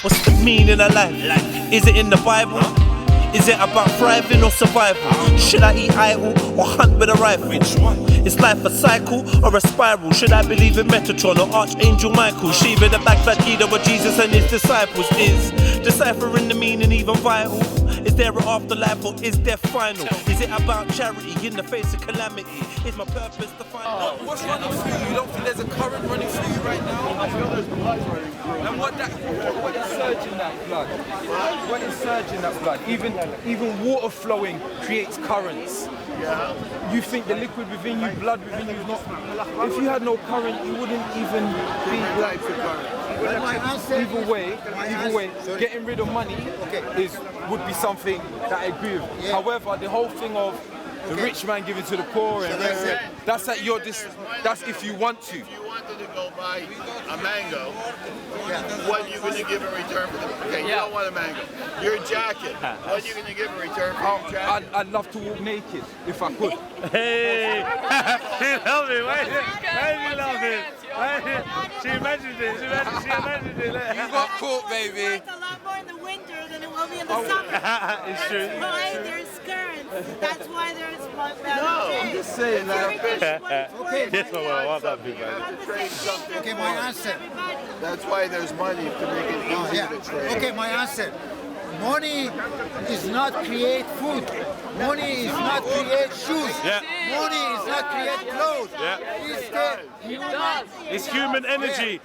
What's the meaning of life? Is it in the Bible? Is it about thriving or survival? Should I eat idle or hunt with a rifle? Is life a cycle or a spiral? Should I believe in Metatron or Archangel Michael? Shiva the backfat leader of Jesus and his disciples. Is deciphering the meaning even vital? Is there an afterlife or is there final? Is it about charity in the face of calamity? Is my purpose to find out? What's running through you? You don't think there's a current running through you right now? I feel there's blood running through. And what is surging that blood? What is surging that blood? Even water flowing creates currents. Yeah. You think the liquid within you, blood within you is not... If you had no current, you wouldn't even be like... Either way, getting rid of money would be something that I agree with. Yeah. However, the whole thing of the rich man giving to the poor, and that's at your that's if you want to. If you wanted to go buy a mango, what are you going to give in return for the... Okay, you don't want a mango. Your jacket, what are you going to give in return for your jacket? I'd love to walk naked if I could. Hey! She love it. Why do you love it? She imagined it. She imagined it. You got caught, baby. It's a lot more in the winter than it will be in the summer. It's true. That's why there's currents. That's why there's one. No, I'm just saying that. Yes, I want that big man. Okay, my answer. that's why there's money to make it easier to trade. Okay, my answer. Money is not create food. Money is not create shoes. Yeah. Money is not create clothes. Yeah. It's the human. It's human energy.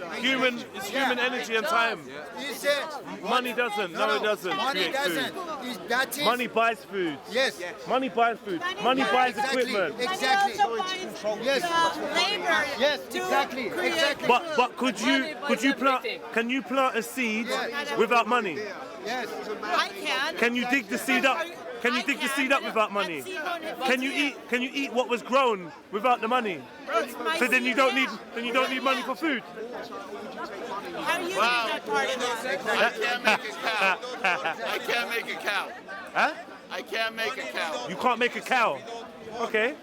It's human energy and time. It's Money doesn't. No, it doesn't. Money create food. doesn't. That is, Money buys food. Yes. Money buys food. Money buys equipment. Exactly. Yes. Labor. Yes. Exactly. Exactly. But could you plant? Can you plant a seed without money? Yes. I can. Can you dig the seed up? Can you dig the seed up without money? Can you eat what was grown without the money? So then you don't need money for food. How you that part of this? I can't make a cow. I can't make a cow. Huh? I can't make a cow. You can't make a cow. Okay.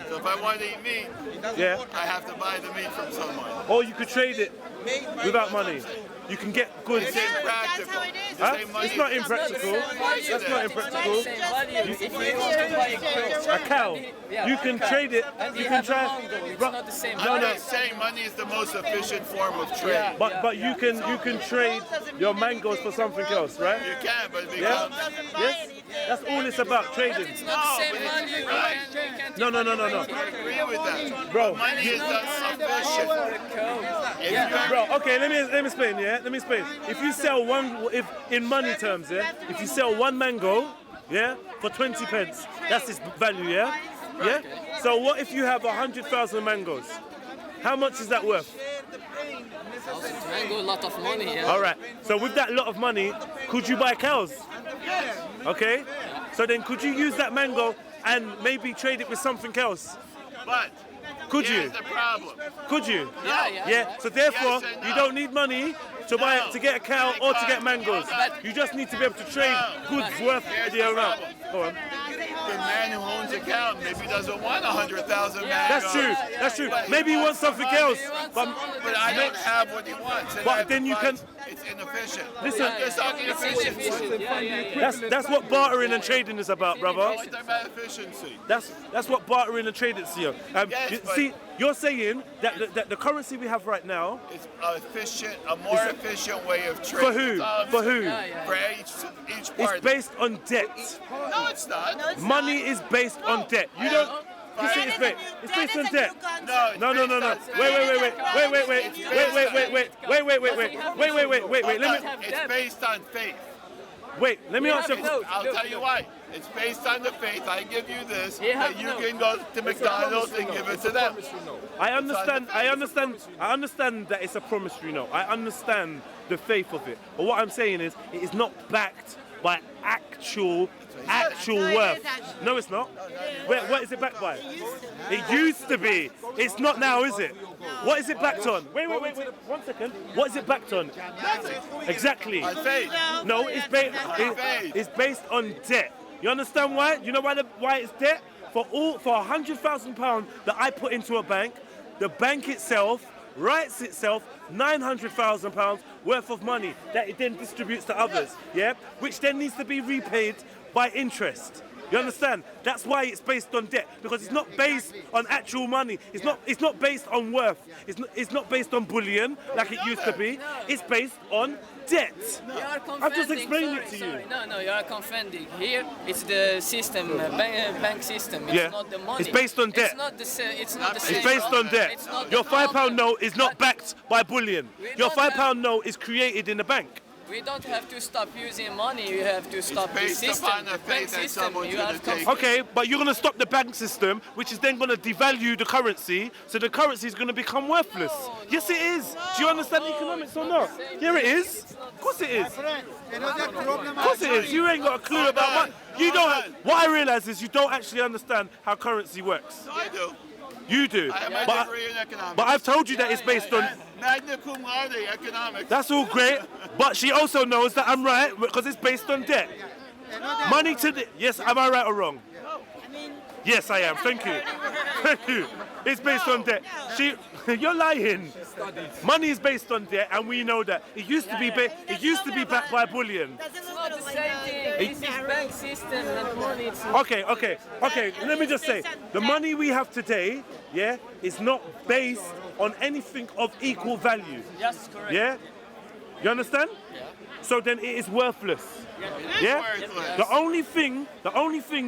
So if I want to eat meat, Yeah. I have to buy the meat from someone. Or you could trade it without money. You can get goods. It's That's impractical. how it is. Huh? Same money. It's not impractical. That's not impractical. A cow. You can trade it. You can try. I'm not saying money is the most efficient form of trade. But you can trade your mangoes for something else, right? You can, but it Yeah. becomes... Yes. That's all it's about, trading. No, but it's right. No. I agree with that. Bro, Money is not sufficient. If you- Bro, okay, let me explain, yeah? Let me explain. If you sell if in money terms, yeah? If you sell one mango, yeah, for 20 pence, that's its value, yeah? Yeah? So what if you have 100,000 mangoes? How much is that worth? Mango, a lot of money, yeah. All right. So with that lot of money, could you buy cows? Okay. So then could you use that mango and maybe trade it with something else? But Could you? here's the problem. Could you? Yeah. So therefore, Yes and you no. don't need money to buy to get a cow or to get mangoes. You just need to be able to trade goods worth the amount. Go on. The man who owns a cow maybe doesn't want 100,000 mangoes. That's true. That's true. Maybe he wants something else, but But I don't have what he wants. And But then you can- It's inefficient. Listen. It's talking efficiency. that's what bartering and trading is about, brother. It's about efficiency. That's what bartering and trading is. Yes, but- See, you're saying that the currency we have right now. It's a more efficient way of trading. For who? That's all I'm For who? saying. For each part. It's based on debt. No, it's not. Money is based on debt. You don't. You see, it's based on debt. No. Wait. It's based on faith. Let me answer. I'll tell you why. It's based on the faith. I give you this, that you can go to McDonald's and give it to them. I understand that it's a promissory note. I understand the faith of it. But what I'm saying is, it is not backed by actual worth. No, it's not. What is it backed by? It used to be. It's not now, is it? What is it backed on? Wait. 1 second. What is it backed on? Exactly. On faith. No, it's based on debt. You understand why? You know why it's debt? For £100,000 that I put into a bank, the bank itself writes itself £900,000 worth of money that it then distributes to others, yeah, which then needs to be repaid by interest. You understand? That's why it's based on debt, because it's not based on actual money. It's not based on worth. It's not based on bullion like it used to be. It's based on debt. I've just explained it to you. No, you are confounding. Here, it's the system, bank system. It's not the money. It's based on debt. It's not the same. It's not the same. It's based on debt. Your £5 note is not backed by bullion. Your £5 note is created in the bank. We don't have to stop using money. You have to stop the system. The bank system. You have to Okay, but you're going to stop the bank system, which is then going to devalue the currency, so the currency is going to become worthless. Yes, it is. Do you understand economics or not? Here it is. Of course it is. Of course it is. You ain't got a clue about what you don't. What I realise is you don't actually understand how currency works. I do. You do. I have my degree in economics. But I've told you that it's based on. Magna cum laude economics. That's all great, but she also knows that I'm right because it's based on debt. Money to the. Yes, am I right or wrong? Yes, I am. Thank you. Thank you. It's based on debt. You're lying. Money is based on debt, and we know that. It used to be backed by bullion. It's not the same thing. This is bank system and money. Okay. Let me just say, the money we have today, yeah, is not based on anything of equal value. Yes, correct. Yeah? You understand? Yeah. So then it is worthless. Yeah? The only thing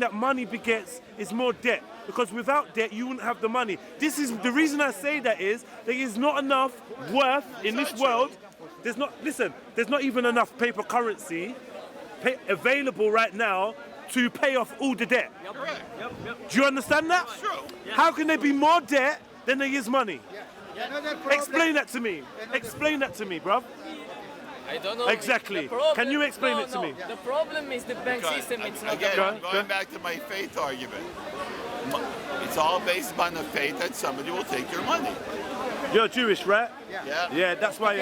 that money begets is more debt. Because without debt, you wouldn't have the money. This is the reason I say that is there is not enough worth in this world. There's not even enough paper currency available right now to pay off all the debt. Do you understand that? True. How can there be more debt than there is money? Explain that to me. Explain that to me, bruv. I don't know. Exactly. Can you explain it to me? The problem is the bank system. It's not Again, the money. going back to my faith argument. It's all based upon the faith that somebody will take your money. You're Jewish, right? Yeah. Yeah, that's why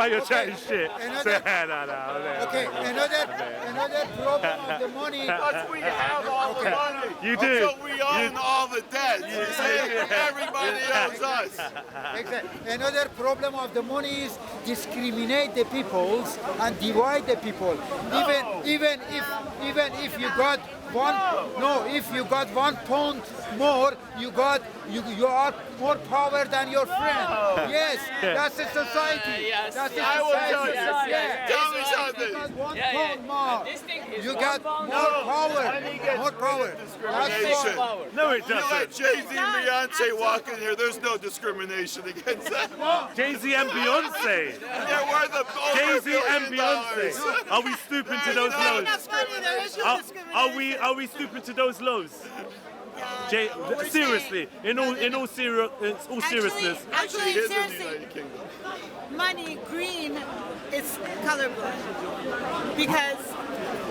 you're chatting shit. Okay, another problem of the money. Because we have all the money. You do. So we own all the debt. Everybody owes us. Exactly. Another problem of the money is discriminate the peoples and divide the people. Even if you got if you got 1 pound more, you are more power than your friend. Yes, that's a society. Yes. That's a I will tell society. you. Yeah. Tell me You something. got 1 pound more. This thing is You 1 got pound more more. power. Money gets More power. rid of discrimination. Power. No, it You let doesn't. Jay-Z and Beyonce walk in here, there's no discrimination against that. Jay-Z and Beyonce. They're worth over Jay-Z and $1 billion. Beyonce. Are we stooping to those lows? That's funny. There is no discrimination. Are we stooping to those lows? Seriously, in all seriousness. Actually, He is in the seriously, United Kingdom. money, green, is colorblind. Because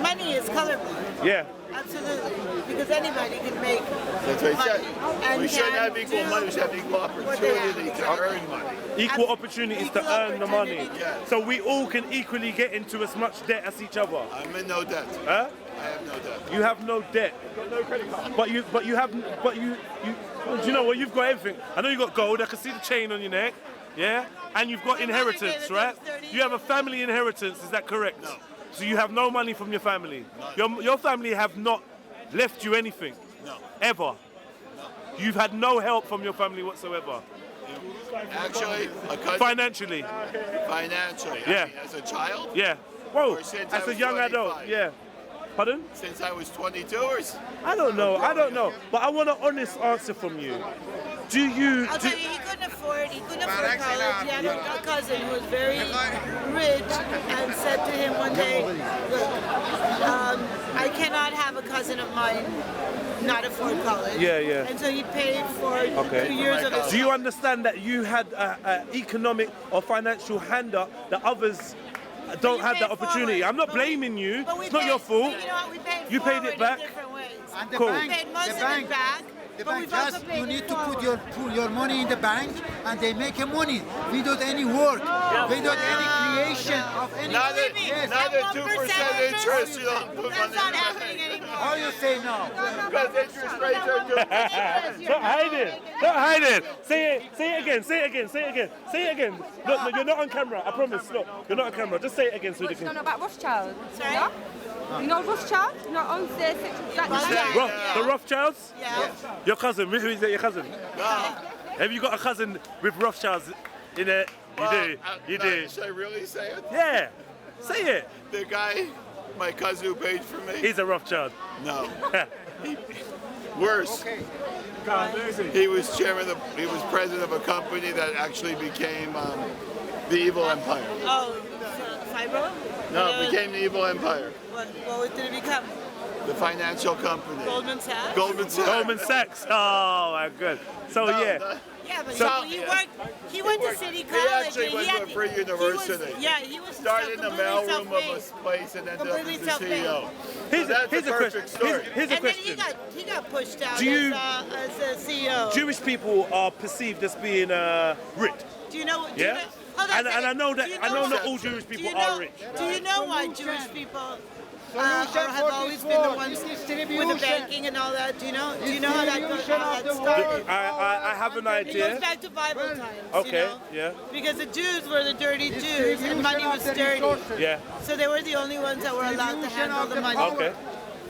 money is colorblind. Yeah. Absolutely. Because anybody can make That's what he money. said. And We shouldn't can have equal do money, we should have equal opportunity to earn money. Equal opportunities to earn the money. Yes. So we all can equally get into as much debt as each other. I'm in no debt. Huh? I have no debt. You have no debt. But you do you know what? You've got everything. I know you got gold. I can see the chain on your neck. Yeah? And you've got inheritance, right? You have a family inheritance, is that correct? No. So you have no money from your family. Your family have not left you anything. No. Ever. No. You've had no help from your family whatsoever. Actually, a cousin, Financially. financially. Yeah. I mean, as a child, Yeah. Whoa. Or since As I a was young adult. 25. Yeah. Pardon? since I was 22 or I don't know. But I want an honest answer from you. Do you? I'll tell you, he couldn't afford college. He had a cousin who was very rich and said to him one day, look, I cannot have a cousin of mine not afford college. Yeah. And so he paid for 2 years of his Do you understand that you had an economic or financial hand up that others don't have that opportunity? I'm not blaming you. It's not your fault. You know what? We paid You paid it back? in different ways. And the Cool. We bank, paid most the of bank, it back. the but bank we've also just paid you it need to forward. put your money in the bank, and they make a money without any work, without any creation of any. Not at Yes. not at 2% interest. You don't put That's money not in the happening bank. anymore. How you say no? Because interest rates are too much. Don't hide it. Don't hide it. Say it. Say it again. Say it again. Say it again. Say it again. Look, no, you're not on camera. I promise. Look, you're not on camera. Just say it again so they You don't can. know about Rothschild? Sorry? Yeah? You know Rothschild? You know owns the The Rothschilds? Yeah. Your cousin. Who is that? Your cousin? No. Have you got a cousin with Rothschilds in it? You do. You do. Should I really say it? Yeah. Say it. The guy, my cousin who paid for me? He's a Rothschild. No. Worse. He was he was president of a company that actually became the evil empire. Oh, Fibro? No, it became the evil empire. What did it become? The financial company. Goldman Sachs? Goldman Sachs. Goldman Sachs. Oh my god. So yeah. Yeah, but So- he went to City He College. actually and went to a free he was, university. he was Started in the completely mailroom of a self-made. place and ended up as Completely the CEO. Here's That's a a perfect question. story. Here's a And question. then he got pushed out Do you- as a CEO. Jewish people are perceived as being rich. Do you know? Do Yeah. you know, hold on a And I second. know Do that you I know why- not all Jewish do people you know, are rich. Do you know why Jewish people Solution have for always this been the war ones is with distribution. the banking and all that? Do you know? Do you know how that goes? Distribution How of that the started? wealth. I have an It goes idea. back to Bible times. Okay. You know? Yeah. Because the Jews were the dirty Jews and money was dirty. Yeah. So they were the only ones that were allowed to handle the money. Okay.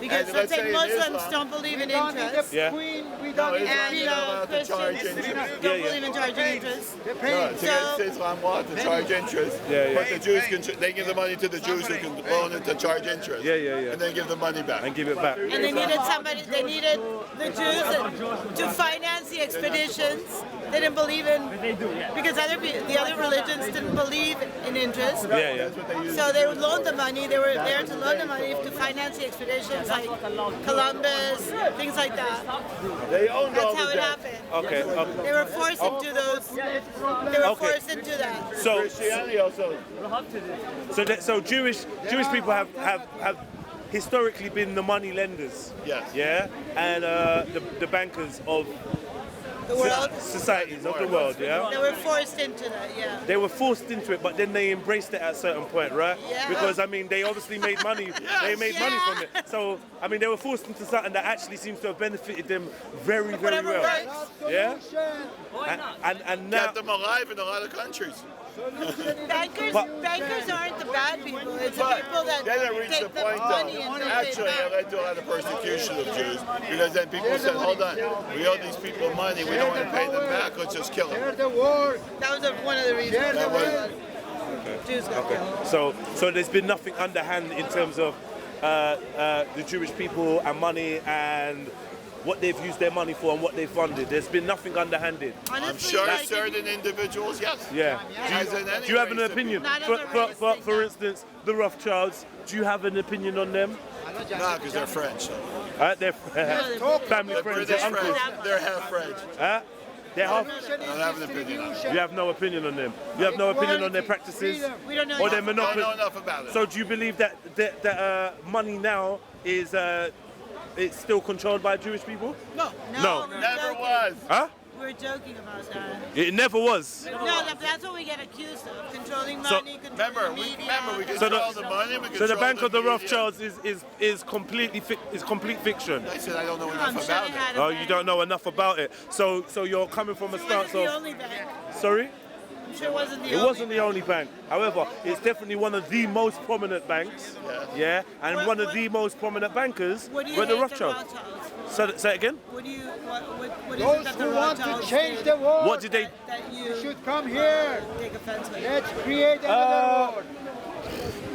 Because And let's let's say say in Muslims Islam, don't believe in We don't need interest. the Yeah. queen, we No, don't need Islam, And you're not allowed to charge Christians interest. don't Yeah, believe in charging interest. the No, pain. it's against Islam law to charge interest. Yeah. But the Jews they give the money to the Jews who can loan it to charge interest. Yeah. And then give the money back. And give it back. And they needed they needed the Jews to finance the expeditions. They didn't believe in, because the other religions didn't believe in interest. Yeah. So they would loan the money, they were there to loan the money to finance the expeditions like Columbus, things like that. They owned all That's how the it debt. happened. Okay. Okay. They were forced into those, they were Okay. forced into that. So Christianity also. so Jewish people have historically been the money lenders. Yes. Yeah. And the bankers of The world, societies of the world. Yeah. they were forced into that, yeah. They were forced into it, but then they embraced it at a certain point, right? Yeah. Because I mean, they obviously made money. They made money from it. So I mean, they were forced into something that actually seems to have benefited them very, very Whatever well. works. Yeah. And now, Kept them alive in a lot of countries. Bankers aren't the bad people. It's the But people that then it reached take the the point, money though. and don't pay Actually, it it back. led to a lot of persecution of Jews because then people said, "Hold on, we owe these people money. We don't want to pay them back. Let's just kill them." Share the war. That was one of the reasons. Share the That was- wealth. Jews got killed. so there's been nothing underhand in terms of the Jewish people and money and what they've used their money for and what they've funded. There's been nothing underhanded. I'm Honestly, sure like, certain individuals, yes. Yeah. As in any Do you have an race of opinion? None of For, the for, race for, think for that. instance, the Rothschilds. Do you have an opinion on them? people. No, because they're French. They're family They're friends. British They're uncles. French. They're half French. They're half. I don't have an opinion on it. You have no opinion on them. You have no opinion on their practices We don't know or their I don't know monopoly. enough about it. So do you believe that money now is it's still controlled by Jewish people? No. No. we're Never joking. was. Huh? We're joking about that. It never was. No, that's what we get accused of. Controlling So- money, controlling the media. We So control the- the money. We So the control Bank of the media. Rothschilds is complete fiction. I said I don't know I'm enough sure about they it. had a Oh, bank. you don't know enough about it. So you're coming from a It stance wasn't the of only bank. sorry. I'm sure it wasn't the It only wasn't the only bank. However, it's definitely one of the most prominent banks. Yeah, and What- one of what- the most prominent bankers What do you were the hate Rothschilds. Rothschilds? Say it again. What do you, what is it Those that the who want to Rothschilds change did the world What did they? that you should come here. take offense with? Let's create another world.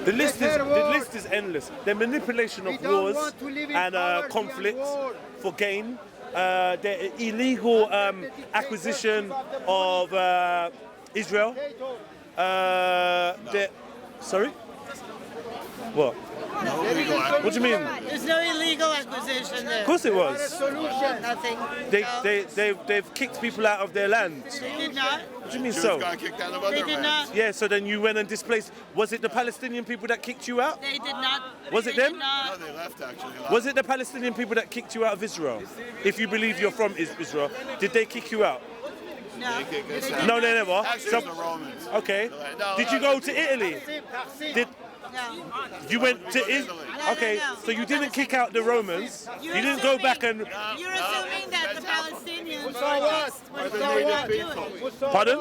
The list Better world. is endless. The manipulation We of don't wars want to live in and poverty and conflicts war. for gain. The illegal acquisition of Israel. Sorry? What? What do you mean? There's no illegal acquisition there. Of course it was. Solution. Nothing. They've kicked people out of their land. They did not. What do you mean Jews so? got kicked out of They other did lands. not. Yeah, so then you went and displaced. Was it the Palestinian people that kicked you out? They did not. Was it they them? Did not. No, they left actually. Was it the Palestinian people that kicked you out of Israel? If you believe you're from Israel, did they kick you out? No. They kick us out. No, they never. Actually, So- it was the Romans. Okay. No, Did you go to Italy? Did No. you went to Italy? No, Okay, no. so you didn't kick out the Romans. You didn't go back and. You're assuming that the Palestinians Are the native people. Pardon?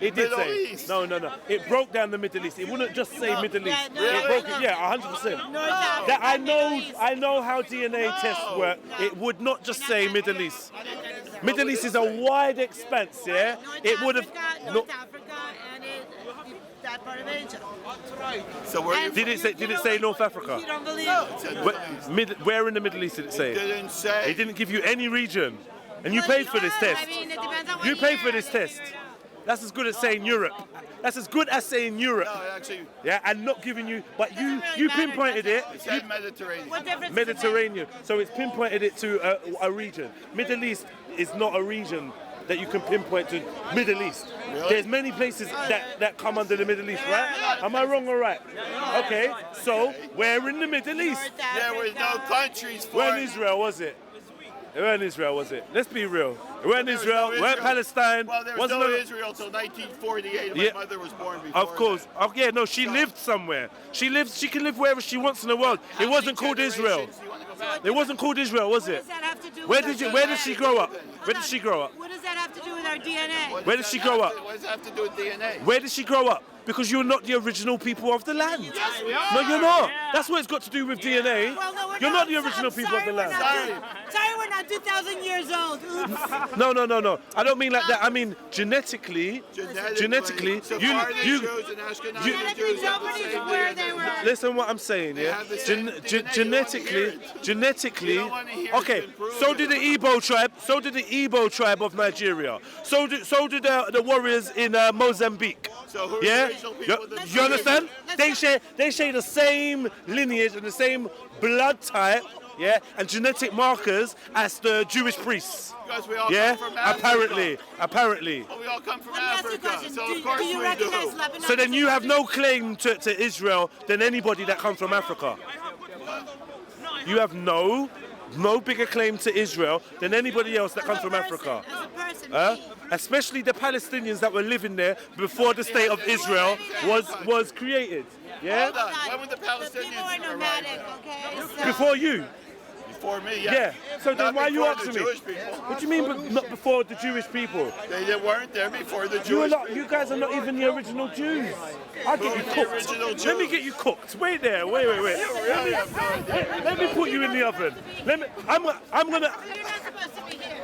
It did Middle say. East. No. It broke down the Middle East. It wouldn't just say Middle East. Yeah, no, It broke no. it. Yeah, 100%. North Africa, That I Middle know. East. I know how DNA tests work. It would not just say Middle East. Middle East is a wide expanse. Yeah. It would have. North Africa and that part of Asia. So where you Did it say North Africa? You don't believe Where in the Middle East did it say? It didn't say. It didn't give you any region, and you paid for this test. I mean, it depends on what You paid for year. this test. That's as good as saying Europe. That's as good as saying Europe. No, actually, Yeah, and not giving you, but you Doesn't really you matter, pinpointed it. it said Mediterranean. What difference does it Mediterranean. So it's pinpointed it to a region. Middle East is not a region that you can pinpoint to Middle East. Really? There's many places that come under the Middle East, right? Am I wrong or right? Okay, so where in the Middle East? North There was no Africa. countries for Where in it. Israel was it? Where in Israel was it? Let's be real. Where in There was Israel? no Where in Israel. Palestine? Well, there was Wasn't no there- Israel until 1948. Yeah. My mother was born before. Of course. that. Oh, yeah, no, she lived somewhere. She can live wherever she wants in the world. How It wasn't many called Israel. generations do you want to go back? It wasn't called Israel, was What it? does that have to do Where with did our where did she DNA? grow up? Where Hold did on. she grow up? What does that have to do with our DNA? What Where does did she that grow have up? to- What does that have to do with DNA? Where did she grow up? Because you're not the original people of the land. Yes, we are. No, you're not. That's what it's got to do with DNA. Well, no, we're You're not the I'm original people of sorry the we're land. not sorry, we're not 2,000 years old. Oops. No. I don't mean like that. I mean genetically, Genetically, Sephardic you Jews and Ashkenazi Genetically, Jews have the nobody's same where DNA. they were. listen what I'm saying, yeah? have the same DNA. You don't Genetically, You don't wanna hear okay, it's been proven. so did the Igbo tribe, of Nigeria. So did the warriors in Mozambique. So who are Yeah? the original people that You understand? Let's They share the same lineage and the same blood type, yeah, and genetic markers as the Jewish priests. Because we all Yeah? come from Africa. Apparently. Well, we all come from Let me ask you a Africa. question. So Do of course you we recognize do. Lebanon? So then as you a have no country? claim to Israel than anybody that comes from Africa. You have no bigger claim to Israel than anybody else that comes from Africa. As a person, Huh? me. Especially the Palestinians that were living there before the state of Israel was created. Yeah? Hold on. When were the The people are Palestinians nomadic, arrive? okay? So, Before you. Before me, yeah. Yeah. So then Not why are you before asking the me? Jewish people. What do you mean but not before the Jewish people? They weren't there before the You are Jewish not, people. you guys are not even the original Jews. I'll get you Who are the cooked. original Let me Jews? get you cooked. Wait there. Wait. Really have no idea. Let me put you in the oven. I'm gonna. You're not supposed to be here.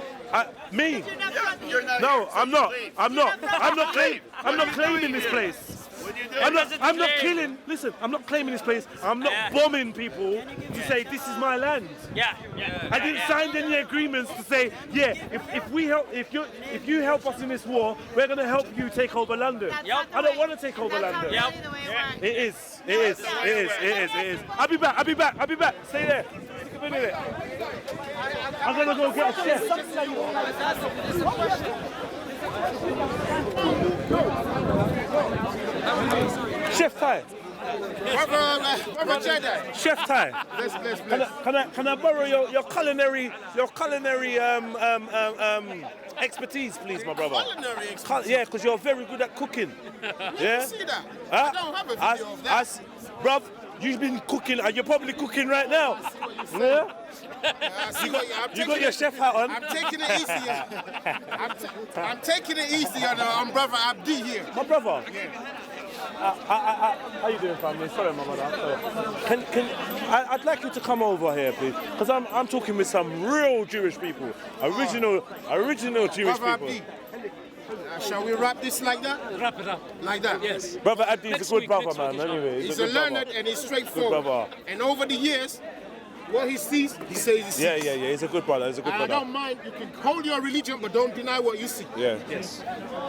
Me? You're not from You're here. not No, here, so I'm you not. leave. I'm not. I'm not claiming. I'm What not are you claiming doing this here? place. What do you do? I'm not killing. Listen, I'm not claiming this place. I'm not bombing people to say this is my land. Yeah. I didn't sign any agreements to say, yeah, if you help us in this war, we're gonna help you take over London. That's not the I don't way- want to take over that's not London. really the way it works. It is. I'll be back. Stay there. Stick a minute. I'm gonna go get a chef. Chef Ty. Chef Ty. Can I borrow your culinary expertise, please, my brother? Yeah, because you're very good at cooking. Yeah. See that? Huh? I don't have a video of that. Bruv, you've been cooking, and you're probably cooking right now. Yeah? You got your chef hat on. I'm taking it easy. I'm taking it easy on brother Abdi here. My brother. How you doing, family? Sorry, my brother. I'd like you to come over here, please, because I'm talking with some real Jewish people, original Jewish Brother people. Abdi. Shall we wrap this like that? Wrap it up. Like that? Yes. Brother Abdi's Next a good week, brother, next man. week, Anyway, He's a a good learned brother. and he's Good straightforward. brother. And over the years, what he sees, he says he sees. Yeah. He's a good brother. He's a good And I brother. don't mind, you can hold your religion, but don't deny what you see. Yeah. Yes.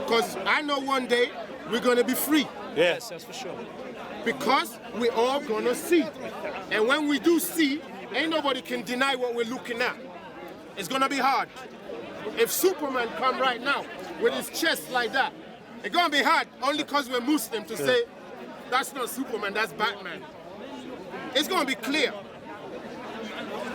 Because I know one day we're going to be free. Yes. That's for sure. Because we're all going to see. And when we do see, ain't nobody can deny what we're looking at. It's going to be hard. If Superman come right now with his chest like that, it's going to be hard only because we're Muslim to say, that's not Superman, that's Batman. It's going to be clear.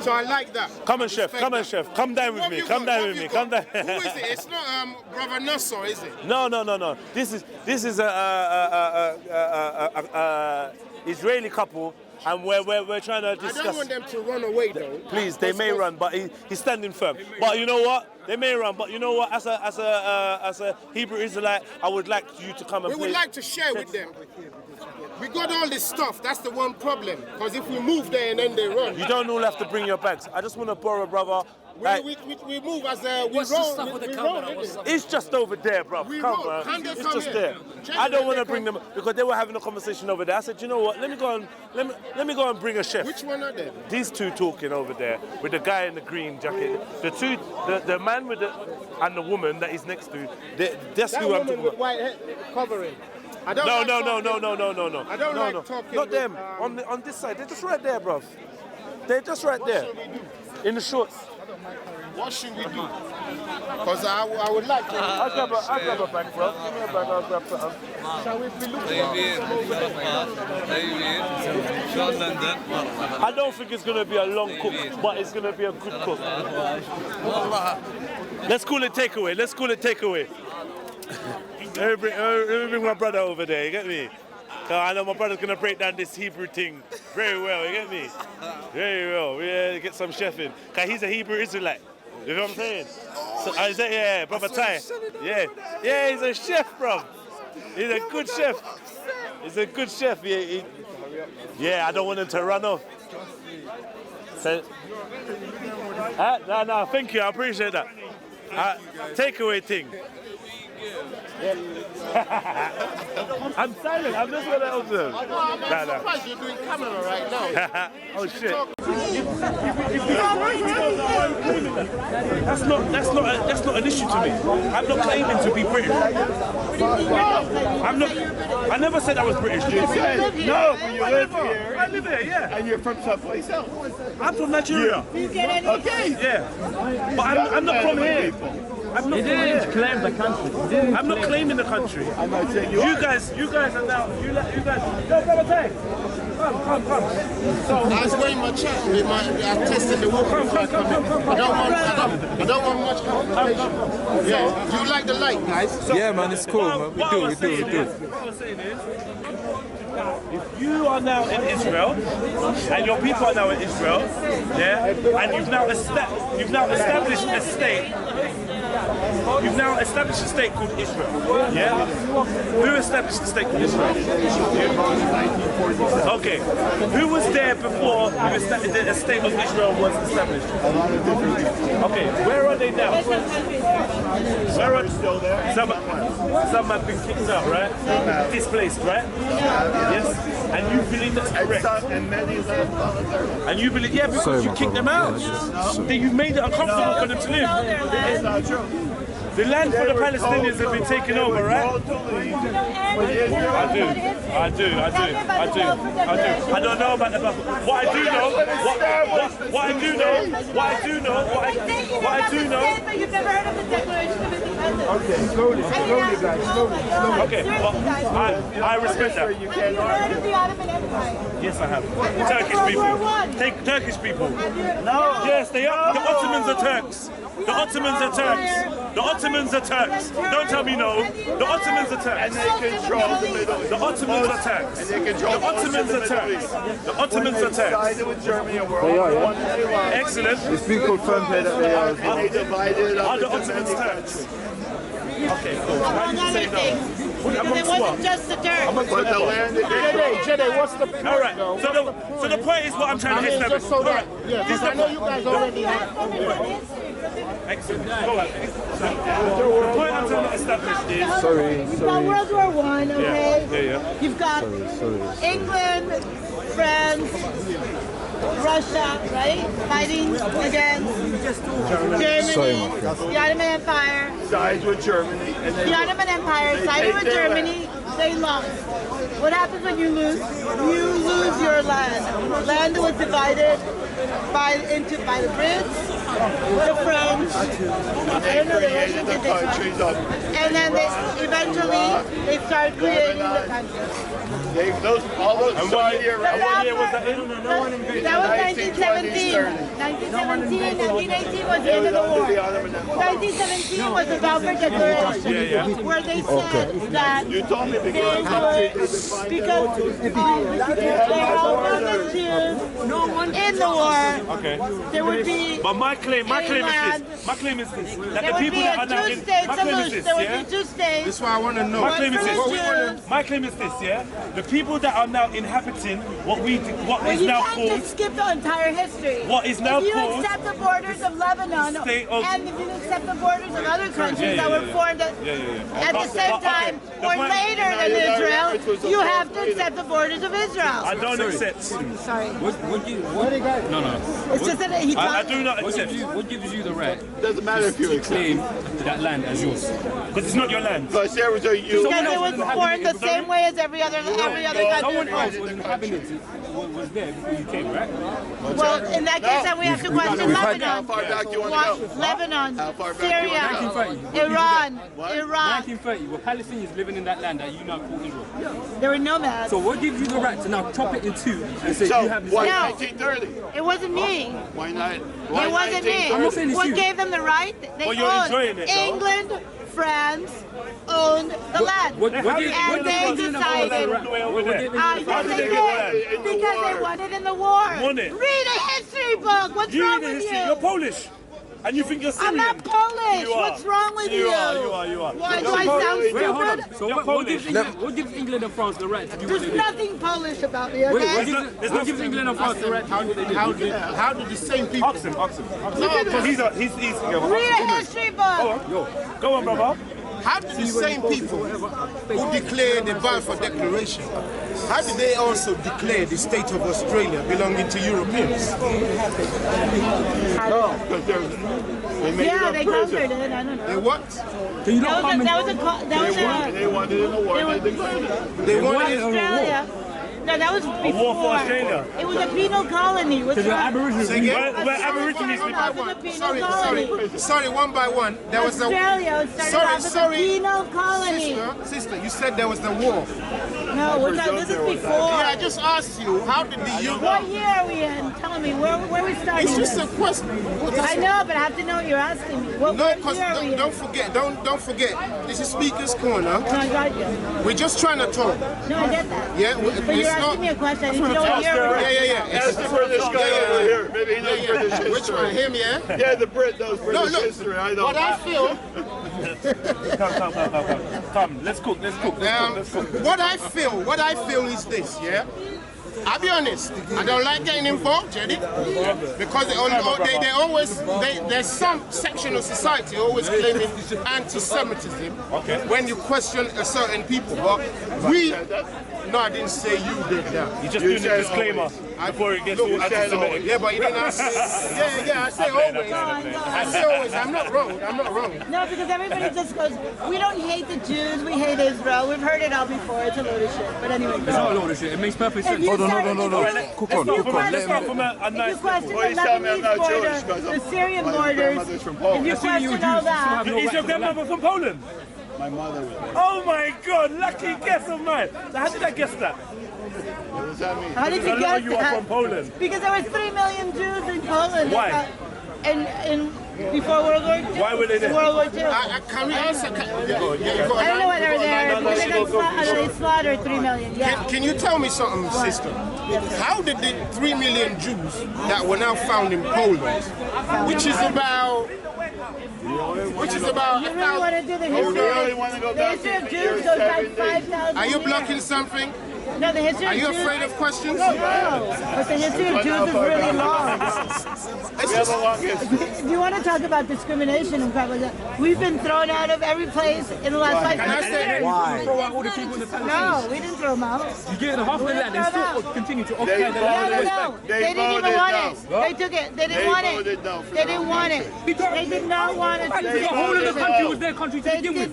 So I like that. Come on, I chef. respect Come on, that. chef. Come down with What me. have you Come got? down What with have me. you Come down. got? Who is it? It's not Brother Nassau, is it? No. This is a Israeli couple, and we're trying to I discuss. don't want them to run away though. Please, they may run, but he's standing firm. But you know what? They may run, but you know what? As a Hebrew Israelite, I would like you to come and We play. would like to share with them. We got all this stuff. That's the one problem. Because if we move there and then they run, You don't all have to bring your bags. I just want to borrow, brother. Like, we move as we What's the roll. stuff with the we camera? roll, What's isn't it? it's just over there, bro. We Come, roll. bro. Can they It's come just here? there. Jenny, I don't can want they to bring come? them because they were having a conversation over there. I said, you know what? Let me go and let me go and bring a chef. Which one are they? These two talking over there with the guy in the green jacket. The man with and the woman that he's next to. That's That who I'm woman talking with about. white head covering. I don't No. like talking- No. I don't no, like no. talking Not with, them. On this side. They're just right there, bruv. They're just right there. What should we do? In the shorts. What should we do? Because I would like to. I'll grab a bag, bro. Give me a bag. I'll grab something. Shall we be looking? I don't think it's going to be a long cook, but it's going to be a good cook. Let's call it takeaway. Let me bring my brother over there, you get me? 'Cause I know my brother's going to break down this Hebrew thing very well, you get me? Very well. We get some chef in. 'Cause he's a Hebrew Israelite. You know what I'm saying? So, yeah, brother Ty. Yeah, he's a chef, bro. He's a good chef. He's a good chef. Yeah, I don't want him to run off. So, no, thank you. I appreciate that. Takeaway thing. I'm silent. I'm just going to observe. I'm surprised you're doing camera right now. Oh shit. That's not an issue to me. I'm not claiming to be British. I never said I was British. No, but you live here. I live here, yeah. And you're from someplace else. I'm from Nigeria. Okay. Yeah. But I'm not from here. I'm not claim the country. I'm not claiming the country. I'm not saying you You guys are now. You guys. Go, brother Tay. Come. I was going my chat. I tested the water. I don't want much complication. Yeah. Do you like the light, guys? Yeah, man, it's cool, man. We do. What I was saying is, if you are now in Israel, and your people are now in Israel, yeah, and you've now established a state. You've now established a state called Israel. Yeah? Who established the state called Israel? Okay. Who was there before the state of Israel was established? Okay. Where are they now? Where are still there? Some have been kicked out, right? Displaced, right? Yes. And you believe that's correct? And many of them voluntarily. And you believe, yeah, because you kicked them out. Then you made it uncomfortable for them to live. It's not true. The land for the Palestinians have been taken over, right? I do. I don't know about the buffer. What I do know, You've never heard of the Declaration of Independence. Okay, slowly, guys, slowly. Okay, but I respect that. You've heard of the Ottoman Empire. Yes, I have. Turkish people. Take Turkish people. No. Yes, they are. The Ottomans are Turks. The Ottomans are Turks. Don't tell me no. The Ottomans are Turks. And they control the Middle East. The Ottomans are Turks. And they control The Ottomans are Turks. The Ottomans are Turks. sided with Germany and we're all the ones they love. Excellent. It's been confirmed here that they are. And they divided up Are the into Ottomans many Turks? Okay, cool. Why did you say no? Because it wasn't just the Turks. But the land that they Jedi, what's the point? All right. So the point is what I'm trying to establish. Just so that, All right. yeah, because I know you guys already have. Excellent. Go on. The point I'm trying to establish is. You've got World War I, okay? Yeah. You've got England, France, Russia, right? Fighting against Germany, the Ottoman Empire. sides with Germany. And they The Ottoman Empire sided with Germany. They lost. What happens when you lose? You lose was your land. Land was divided by the Brits, the French, I don't know, the Russians did this one. And then they started creating the country. All those And what year was that in? That was 1917. 1917, 1918 was the end of the war. 1917 was the Balfour Declaration, where they said that they would, because they all the Jews in the war, there would be But my claim is this. My claim is this. That the people that are now in, my claim is this, there would yeah? be two states. That's why I want to know. My claim is Jews. this. My claim is this, yeah? The people that are now inhabiting what is You now can't called just skip the entire history. What is now if you called accept the borders of Lebanon, state of- and if you accept the borders of other countries that were formed at the same time The or point- later than Israel, you have to accept the borders of Israel. I don't accept. Sorry. No. It's just that he I talked. do not accept. What gives you the right Doesn't matter if you to accept. claim that land as yours? Because it's not your land. Because there was a you. Because it was formed the same way as every other country. Someone else was inhabiting it, was there before you came, right? Well, in that case, then we have to question How Lebanon. far back do you want to go? Lebanon, How far back do you want to go? Syria, 1930. Iran, What? Iraq. 1930, were Palestinians living in that land that you now call Israel? There were nomads. So what gives you the right to now chop it in two and say So, you have this why right? 1930? It wasn't me. Why not? It Why wasn't me. I'm not saying it's What you. gave them the right? They Well, you're owned. enjoying it, though. England, France owned the land. What and they decided. Because they won it in the war. Won it? Read a history book. What's You wrong read the with history. you? You're Polish. And you think you're Syrian. I'm not Polish. You are. What's wrong with you? You are. Why do I sound Wait, hold stupid? on. So You're what gives England and France the right to do what they There's do? nothing Polish about me, Wait, okay? what gives England and France the right to do what they do? How did the same people? Oxen. He's Read a history book. Go on, brother. How did the same people who declared the Balfour Declaration, how did they also declare the state of Australia belonging to Europeans? Yeah, they conquered it. I don't know. They what? Can you not come They wanted in the war. They declared it. They wanted it. Australia. No, that was before. war for Australia. It was a penal colony. What's Because you're wrong? Aborigines. Say again? Where Aborigines Started off as a penal colony. Sorry, one by one. There was a Australia started off as a penal colony. sister. You said there was the war. No, this is before. Yeah, I just asked you, how did the What year are we in? Tell me, where we starting? It's just a question. I know, but I have to know what you're asking me. What No, year because are we in? don't forget. This is Speaker's Corner. No, I got you. We're just trying to talk. No, I get that. Yeah, But you're it's asking not. me a question. I need to know what year we're in. Yeah. Ask the British guy over here. Maybe he knows British history. Which one? Him, yeah? Yeah, the Brit knows British look, history. I know. What I feel, Come, let's cook. what I feel is this, yeah? I'll be honest, I don't like getting involved, Jedi, because there's some section of society always claiming anti-Semitism when you question a certain people. But no, I didn't say you did that. You just doing the disclaimer before it gets too anti-Semitic. Yeah, but you didn't ask. Yeah, I say always. I say always. I'm not wrong. No, because everybody just goes, we don't hate the Jews, we hate Israel. We've heard it all before. It's a load of shit. But anyway, It's not a load of shit. It makes perfect sense. Cook on. If you question the Well, he's telling me I'm Lebanese not border, Jewish because the Syrian my borders, grandmother's from Poland. if you question all that, Is your grandmother from Poland? My mother was. Oh my God, lucky guess of mine. So how did I guess that? What does that mean? how did Because you a lot guess of you are from that? Poland. Because there were 3 million Jews in Poland. Why? Before World War II. Why were they there? World War II. Can we answer? I don't know why they were there. Because they slaughtered 3 million. Yeah. Can you tell me something, sister? How did the 3 million Jews that were now found in Poland, which is about You really want to do the history? really want to go The back history of to Jews year goes back 70? 5,000 Are you years. blocking something? No, the history Are of you Jews. afraid of questions? No, but the history of Jews is really long. We have a long history. If you want to talk about discrimination and crap like that, we've been thrown out of every place in the last 5 years. Why? Throw out all the people in the Palestinians. No, we didn't throw them out. You get half of the land and still continue to occupy the No, land. no. They didn't even want it. They took it. They didn't want it. They didn't want it. They did not want it. The whole of the country was their country to begin with.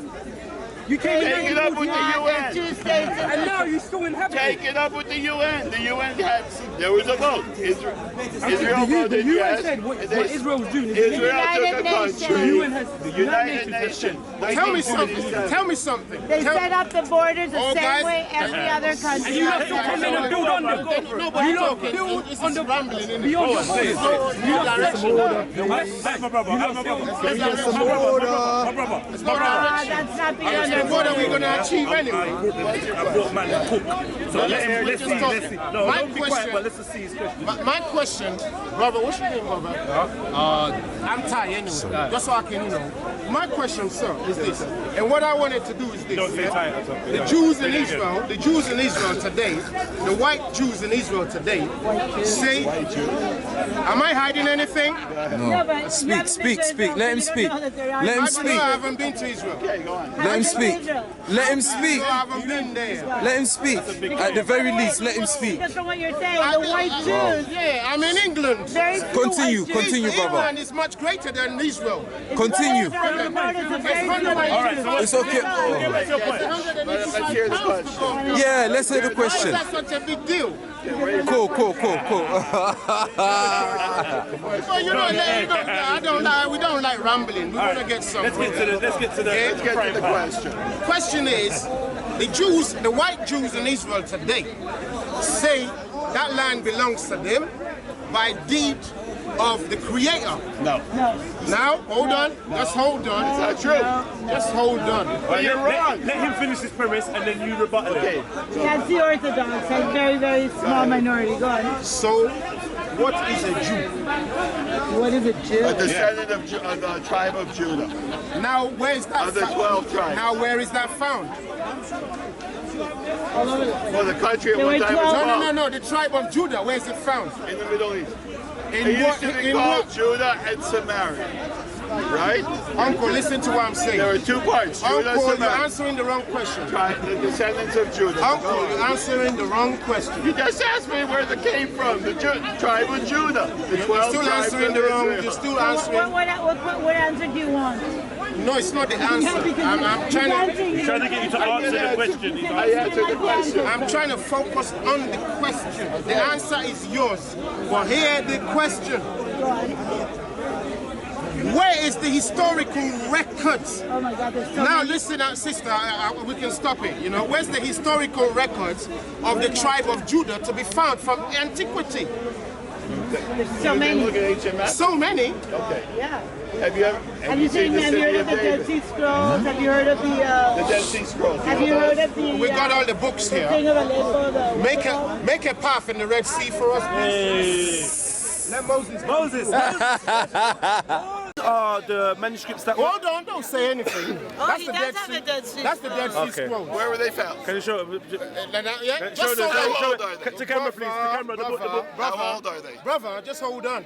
You came Take it up with the UN. Two states. And now you still inhabit it. Take it up with the UN. The UN had, there was a vote. Israel The voted UN yes. said what Israel was doing. Israel took a The country. UN has The United Nations. Tell me something. Tell me something. They set up the borders the Oh, same guys. way every other country. And you have to come in and build on them. Nobody You don't talking. build This on is the rambling, innit? beyond your borders. You have to That's not beyond their What are we borders. going to achieve anyway? I brought man to cook. So let's see. No, My don't be quiet, question- but let's just see his question. My question, brother, what's your name, brother? I'm Thai anyway, just so I can, My question, sir, is this, and what I wanted to do is this. Don't say Thai at all. The Jews in Israel today, the white Jews in Israel today, say, am I hiding anything? Yeah, but Speak. Let him speak. Let him I speak. haven't been to Israel. Let him speak. Let him speak. I haven't been there. Let him speak. At the very least, let him speak. Just from what you're saying, the white Jews. Yeah, I'm in England. Very few Continue, white Jews. continue, brother. England is much greater than Israel. Continue. It's It's okay. What's your point? Let's hear the question. Yeah, let's hear the Why is question. that such a big deal? Cool. Well, we don't like rambling. We want to get something. Let's get to the Question. Question is, the white Jews in Israel today say that land belongs to them by deed of the Creator. No. Now, hold on. Just hold on. Is that true? Just hold on. But you're wrong. Let him finish his premise and then you rebuttal it. That's the Orthodox, a very, very small minority. Go on. So, what is a Jew? What is a Jew? A descendant of the tribe of Judah. Now, where is that Of the found? 12 tribes. Now, where is that found? All over the place. Well, the country at There one were time was 12 No. The tribe of Judah. Where is it found? in the Middle East. In It what? used to be In called what? Judah and Samaria. Right? Uncle, listen to what I'm saying. There were two parts, Judah and Uncle, you're Samaria. answering the wrong question. The descendants of Judah. Uncle, you're answering the wrong question. You just asked me where they came from. The tribe of Judah. The 12 You're still tribes answering of the wrong. Israel. You're still answering. What answer do you want? No, it's not the answer. I'm trying to. He's trying to get you to answer the question. I answered the question. I'm trying to focus on the question. The answer is yours. But hear the question. Where is the historical records? Oh my God, there's so Now many. listen, sister, we can stop it. Where's the historical records of the tribe of Judah to be found from antiquity? There's so many. Look at HMS. So many. Okay. Yeah. Have you seen the Have you city heard of of the Dead David? Sea Scrolls? Have you heard of The the? Dead Sea Scrolls. Have you heard of the? We got all the books the here. thing of Aleppo, the Make a path in the Red Sea for us, please. Let Moses. The manuscripts that Hold on, don't say anything. Oh, he does have a Dead Sea. That's the Dead Sea Okay. Scrolls. Where were they found? Can you show it? Yeah, Show just hold on. How old are they? To camera, please. To camera. The book. How old are they? Brother, just hold on.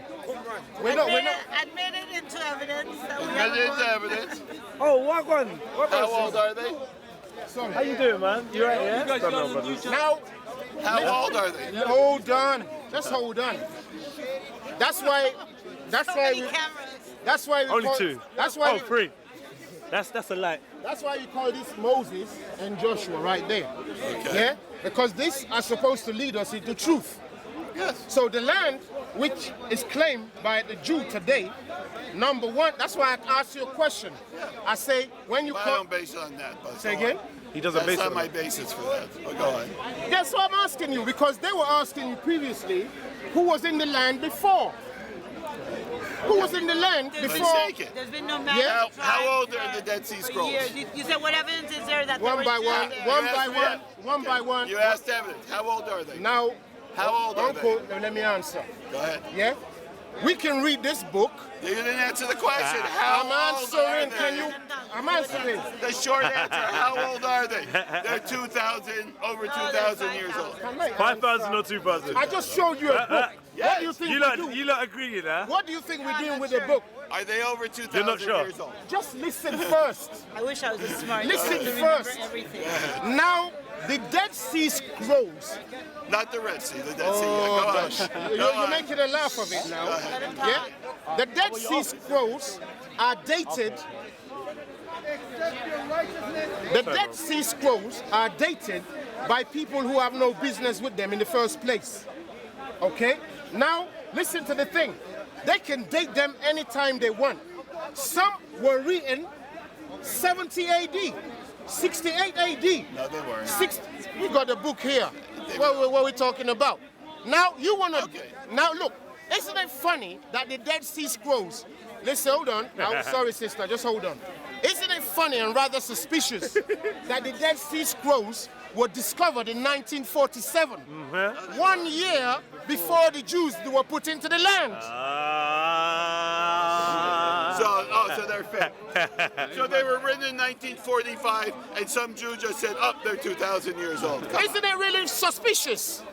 We're not. Admitted into evidence that we have Admitted a into evidence. Oh, what one? How old are they? How you doing, man? You right, yeah? Now, How old are they? hold on. Just hold on. That's why we. That's why we Only call, two. That's why. Oh, three. That's a lie. That's why you call this Moses and Joshua right there. Yeah, because these are supposed to lead us into truth. Yes. So the land which is claimed by the Jew today, number one. That's why I asked you a question. I say when you I call. don't base it on that. But Say go on. again. He doesn't That's base not it my on basis for that. But go on. That's what I'm asking you, because they were asking you previously who was in the land before. Who was in the land before? Mistaken. There's been no Yeah. matter. How old are the Dead Sea Scrolls? You said what evidence is there that One there by was one, two? one by one. You asked evidence. How old are they? Now, How old are Uncle, they? let me answer. Go ahead. Yeah? We can read this book. You didn't answer the question. How I'm old are answering. they? Can you? I'm answering. The short answer, how old are they? They're 2,000, over 2,000 years old. 5,000 or 2,000? I just showed you a book. What do you think we do? You lot agree, you know? What do you think we're doing with the book? Are they over 2,000 You're not sure? years old? Just listen first. I wish I was as smart. Listen to remember first. everything. Now, the Dead Sea Scrolls. Not the Red Sea, the Dead Sea. Oh, Go gosh. on. You're making a laugh of it now. Yeah? The Dead Sea Scrolls are dated The Dead Sea Scrolls are dated by people who have no business with them in the first place. Okay? Now, listen to the thing. They can date them anytime they want. Some were written 70 AD, 68 AD. No, they weren't. We got a book here. What are we talking about? Now, you want to... Okay. Now, look. Isn't it funny that the Dead Sea Scrolls... Listen, hold on. I'm sorry, sister. Just hold on. Isn't it funny and rather suspicious that the Dead Sea Scrolls were discovered in 1947, 1 year before the Jews were put into the land? So they're fake. So they were written in 1945, and some Jew just said, "Oh, they're 2,000 years old." Isn't it really suspicious?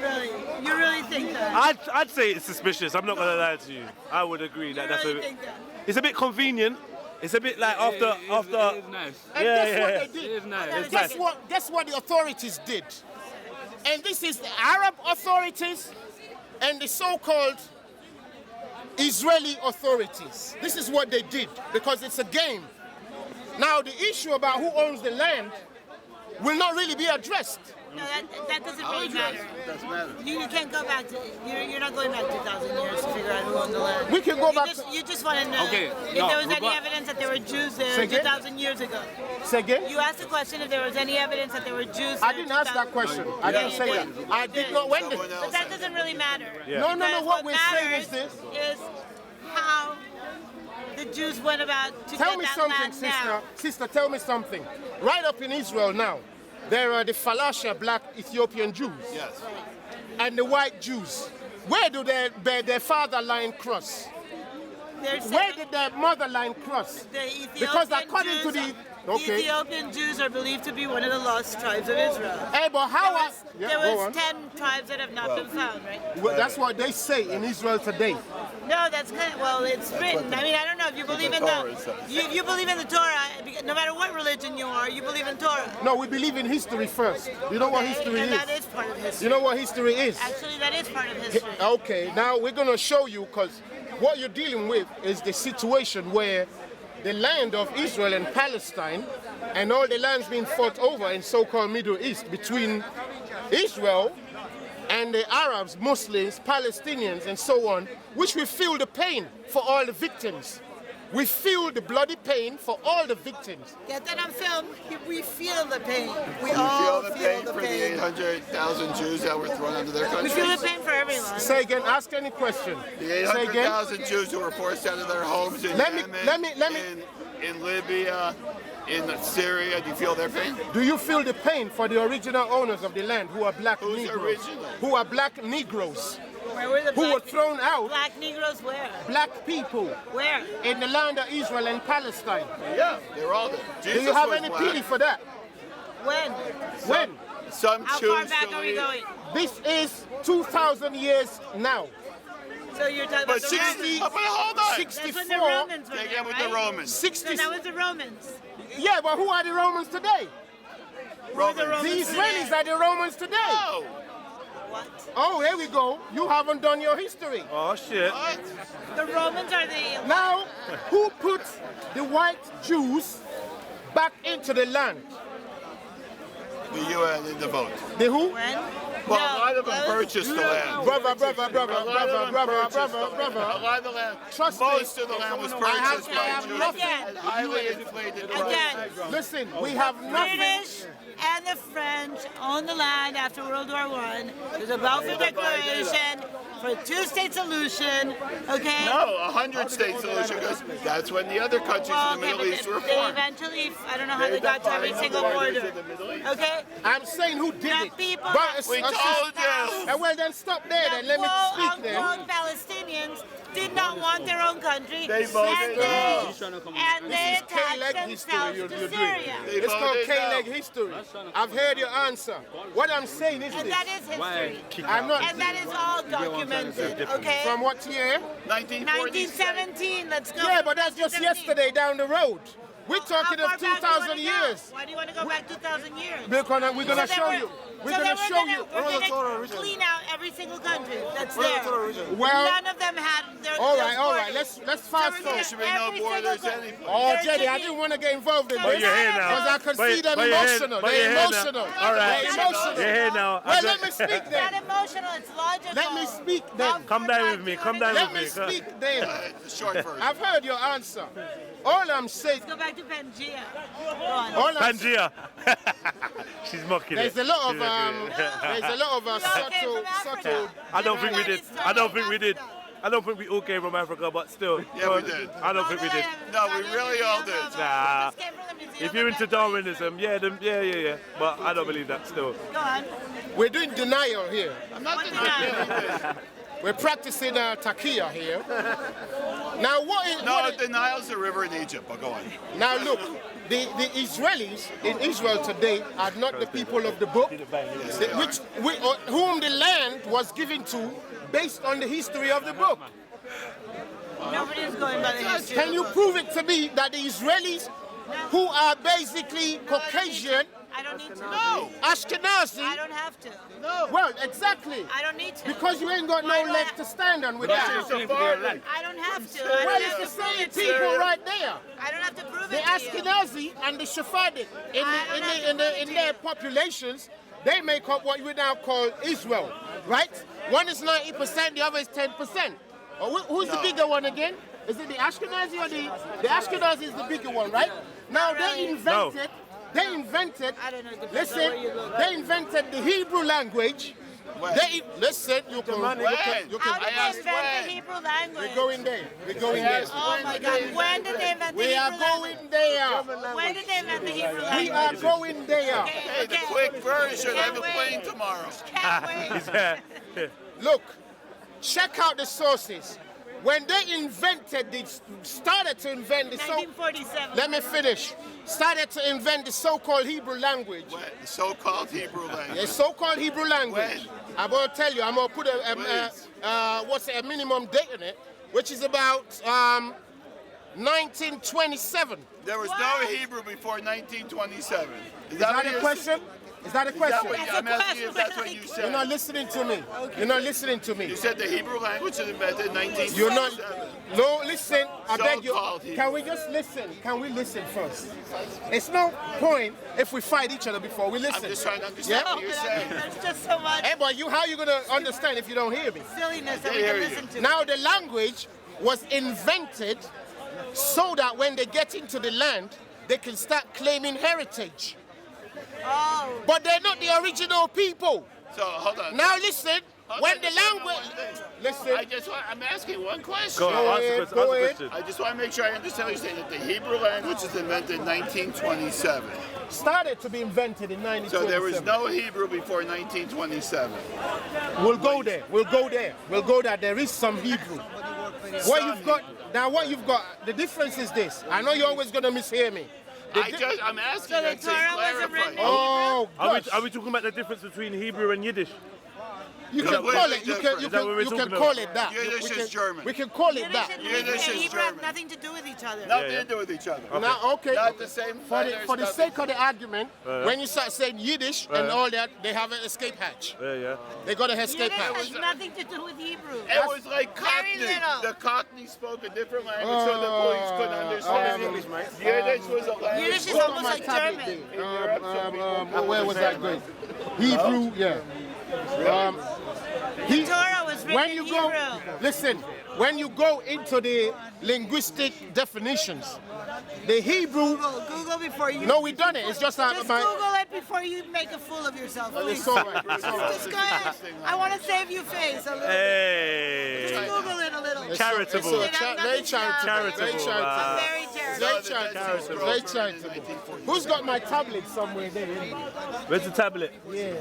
Really? You really think that? I'd say it's suspicious. I'm not gonna lie to you. I would agree that that's really a think that? It's a bit convenient. It's a bit like after. It is nice. And guess what they did? It is nice. It's nice. Guess what the authorities did? And this is the Arab authorities and the so-called Israeli authorities. This is what they did because it's a game. Now the issue about who owns the land will not really be addressed. No, that doesn't really matter. Doesn't matter. You can't go back to, you're not going back 2,000 years to figure out who owned the land. We can go back You just want to know Okay, if no, there was any regard- evidence that there were Jews there Say again? 2,000 years ago. Say again? You asked the question if there was any evidence that there were Jews I there didn't ask that 2,000 question. I didn't say that. I did not. When did? But that doesn't really matter. No. Because What we're saying is matters this. is how the Jews went about to Tell get me that something, land sister. now. Sister, tell me something. Right up in Israel now, there are the Falasha black Ethiopian Jews Yes. and the white Jews. Where do their father line cross? There's Where did their mother line cross? the Ethiopian Because according to Jews, the... Okay. Ethiopian Jews are believed to be one of the lost tribes of Israel. Hey, but how... There go was on. 10 tribes that have not been found, right? Well, that's what they say in Israel today. No, that's kind of, well, it's written. I mean, I don't know if you believe in you believe in the Torah. No matter what religion you are, you believe in Torah. No, we believe in history first. You know what history and is? that is part of history. You know what history is? Actually, that is part of history. Okay, now we're going to show you because what you're dealing with is the situation where the land of Israel and Palestine and all the lands being fought over in so-called Middle East between Israel and the Arabs, Muslims, Palestinians, and so on, which we feel the pain for all the victims. We feel the bloody pain for all the victims. Get that on film. We feel the pain. We You all feel the pain for the 800,000 Jews that were thrown under their We country? feel the pain for everyone. Say again, ask any question. The Say again. 800,000 Jews who were forced out of their homes in Let me- Yemen, in Libya, in Syria, do you feel their pain? Do you feel the pain for the original owners of the land who are black Who's Negroes? original? Who are black Negroes? Where were the Who were black, thrown out? black Negroes? Where? Black people Where? in the land of Israel and Palestine. Yeah, they were all there. Do Jesus you have was any black. pity for that? When? When? Some How choose far back to are we leave. going? This is 2,000 years now. So you're talking But about the 60, Romans. but hold on. That's when the 64. Romans were Take there, it with right? the Romans. So 60. that was the Romans. Yeah, but who are the Romans today? Romans. The Israelis are the Romans today. No. What? Oh, here we go. You haven't done your history. Oh shit. What? The Romans are the... Now, who put the white Jews back into the land? The UN in the vote. The who? When? Well, a lot of them purchased the land. Brother. A lot of the land. Trust me. Most of the land was purchased I by have Jews. nothing. And highly inflated prices. Again. Listen, we have nothing. British and the French owned the land after World War I. There's a Balfour Declaration for a two-state solution, okay? No, a 100-state solution, because that's when the other countries in the Middle East were they formed. eventually, I don't know how they got to every single border, okay? I'm saying who did The it. people But We told you. well, then stop there. Then let me speak. Then outgrown Palestinians did not want their own country, They voted and they attached K-leg history themselves you're to doing. Syria. They It's called voted no. K-leg history. I've heard your answer. What I'm saying is And this. that is history. I'm not. And that is all documented, okay? From what year? 1917, let's go. Yeah, but that's just 1917. yesterday down the road. We're talking How of far back do you wanna 2,000 go? years. Why do you want to go back 2,000 years? We're gonna show you. We're gonna show you. We're gonna clean out every single country that's there. Well, None of them had their All right. Let's fast There forward. should be no borders anymore. Oh, Jenny, I didn't want to get involved in But this. you're here now. Because I can see them But you're here- emotional. but They're you're here now. emotional. All right. They're emotional. You're here now. Well, let me speak It's then. not emotional, it's logical. Let me speak then. Come down with me. Come down Let with me me. speak then. The short version. I've heard your answer. All I'm saying, Let's go back to Pangea. Go on. all I'm Pangea. She's mocking there's it. a lot of She's mocking it. there's a lot of subtle. I don't think we did. I don't think we did. I don't think we all came from Africa, but still. Yeah, we did. I don't think we did. No, we really all did. Nah. If you're into Darwinism, yeah. But I don't believe that still. Go on. We're doing denial here. I'm not denying anything. We're practicing takia here. Now No, the Nile's a river in Egypt, but go on. Now look, the Israelis in Israel today are not the people of the book, whom the land was given to based on the history of the book. Nobody is going by the history. Can you prove it to me that the Israelis, who are basically Caucasian, I don't need to. No. Ashkenazi, I don't have to. No. well, exactly, I don't need to. because you ain't got no Why do leg I- to stand on with But that. you're Sephardic. I don't have to. I Well, don't it's have the to prove same it to people you. right there. I don't have to prove The it to you. Ashkenazi and the Sephardic in their populations, they make up what we now call Israel, right? One is 90%, the other is 10%. Who's the bigger one again? Is it the Ashkenazi or the Ashkenazi is the bigger one, right? Now they invented, I don't know, depends on listen, where you look. they invented the Hebrew language. Listen, you can How did I they asked invent when. the Hebrew language? We're going there. We're going there. Oh my God, when did they invent the We Hebrew are language? going there. When did they invent the Hebrew We language? are going there. Hey, the quick version. I have a plane tomorrow. Can't wait. Look, check out the sources. When they started to invent the 1947. let me finish. Started to invent the so-called Hebrew language. When? The so-called Hebrew language. The so-called Hebrew language. When? I'm going to tell you. I'm going to put a minimum date on it, which is about 1927. There was no Hebrew before 1927. Is that a question? Is that a question? I'm asking you if that's what you You're said. not listening to me. You're not listening to me. You said the Hebrew language was invented in 1927. You're not. No, listen. I beg you. So-called Hebrew. Can we just listen? Can we listen first? It's no point if we fight each other before we listen. I'm just trying to understand Yeah? what you're saying. There's just so much Hey, but how are you gonna understand if you don't hear me? silliness that I we hear can you. listen to. Now the language was invented so that when they get into the land, they can start claiming heritage. Oh, But they're not the original people. So, hold on. Now listen, when the Hold on, language, listen. I'm asking one question. Go on, answer the question. I just want to make sure I understand what you're saying. That the Hebrew language was invented in 1927. Started to be invented in 1927. So there was no Hebrew before 1927. We'll go there. We'll go there. We'll go there. There is some Hebrew. What you've got now, the difference is this. I know you're always gonna mishear me. I'm asking So the that to Torah was clarify. written in Oh, Are gosh. we talking about the difference between Hebrew and Yiddish? You Is can that call what it. You is can. different? You Is that what we're can. You can talking call about? it that. Yiddish We is can- German. We can call it Yiddish that. and Yiddish is Hebrew have German. nothing to do with each other. Nothing yeah. to do with each other. Now, okay. Not the same. For the sake of the argument, when you start saying Yiddish and all that, they have an escape hatch. Yeah. They got an escape Yiddish hatch. has nothing to do with Hebrew. It was like Very Cockney. little. The Cockney spoke a different language, so the police couldn't understand English. Yiddish was a language. Yiddish is Hold on almost my like tablet German. there. Where was that going? Hebrew, yeah. Torah was written When in you go, Hebrew. listen, when you go into the linguistic definitions, the Hebrew, Google before you. no, we done it. It's just Just Google it before you make a fool of yourself. Please. It's all right. It's all right. Just go ahead. I want to save you face a little. Hey. Just Google it a little. Charitable. Very charitable. Very Charitable. charitable. Very Very charitable. charitable. Very charitable. Who's got my tablet somewhere there? Where's the tablet? Yeah.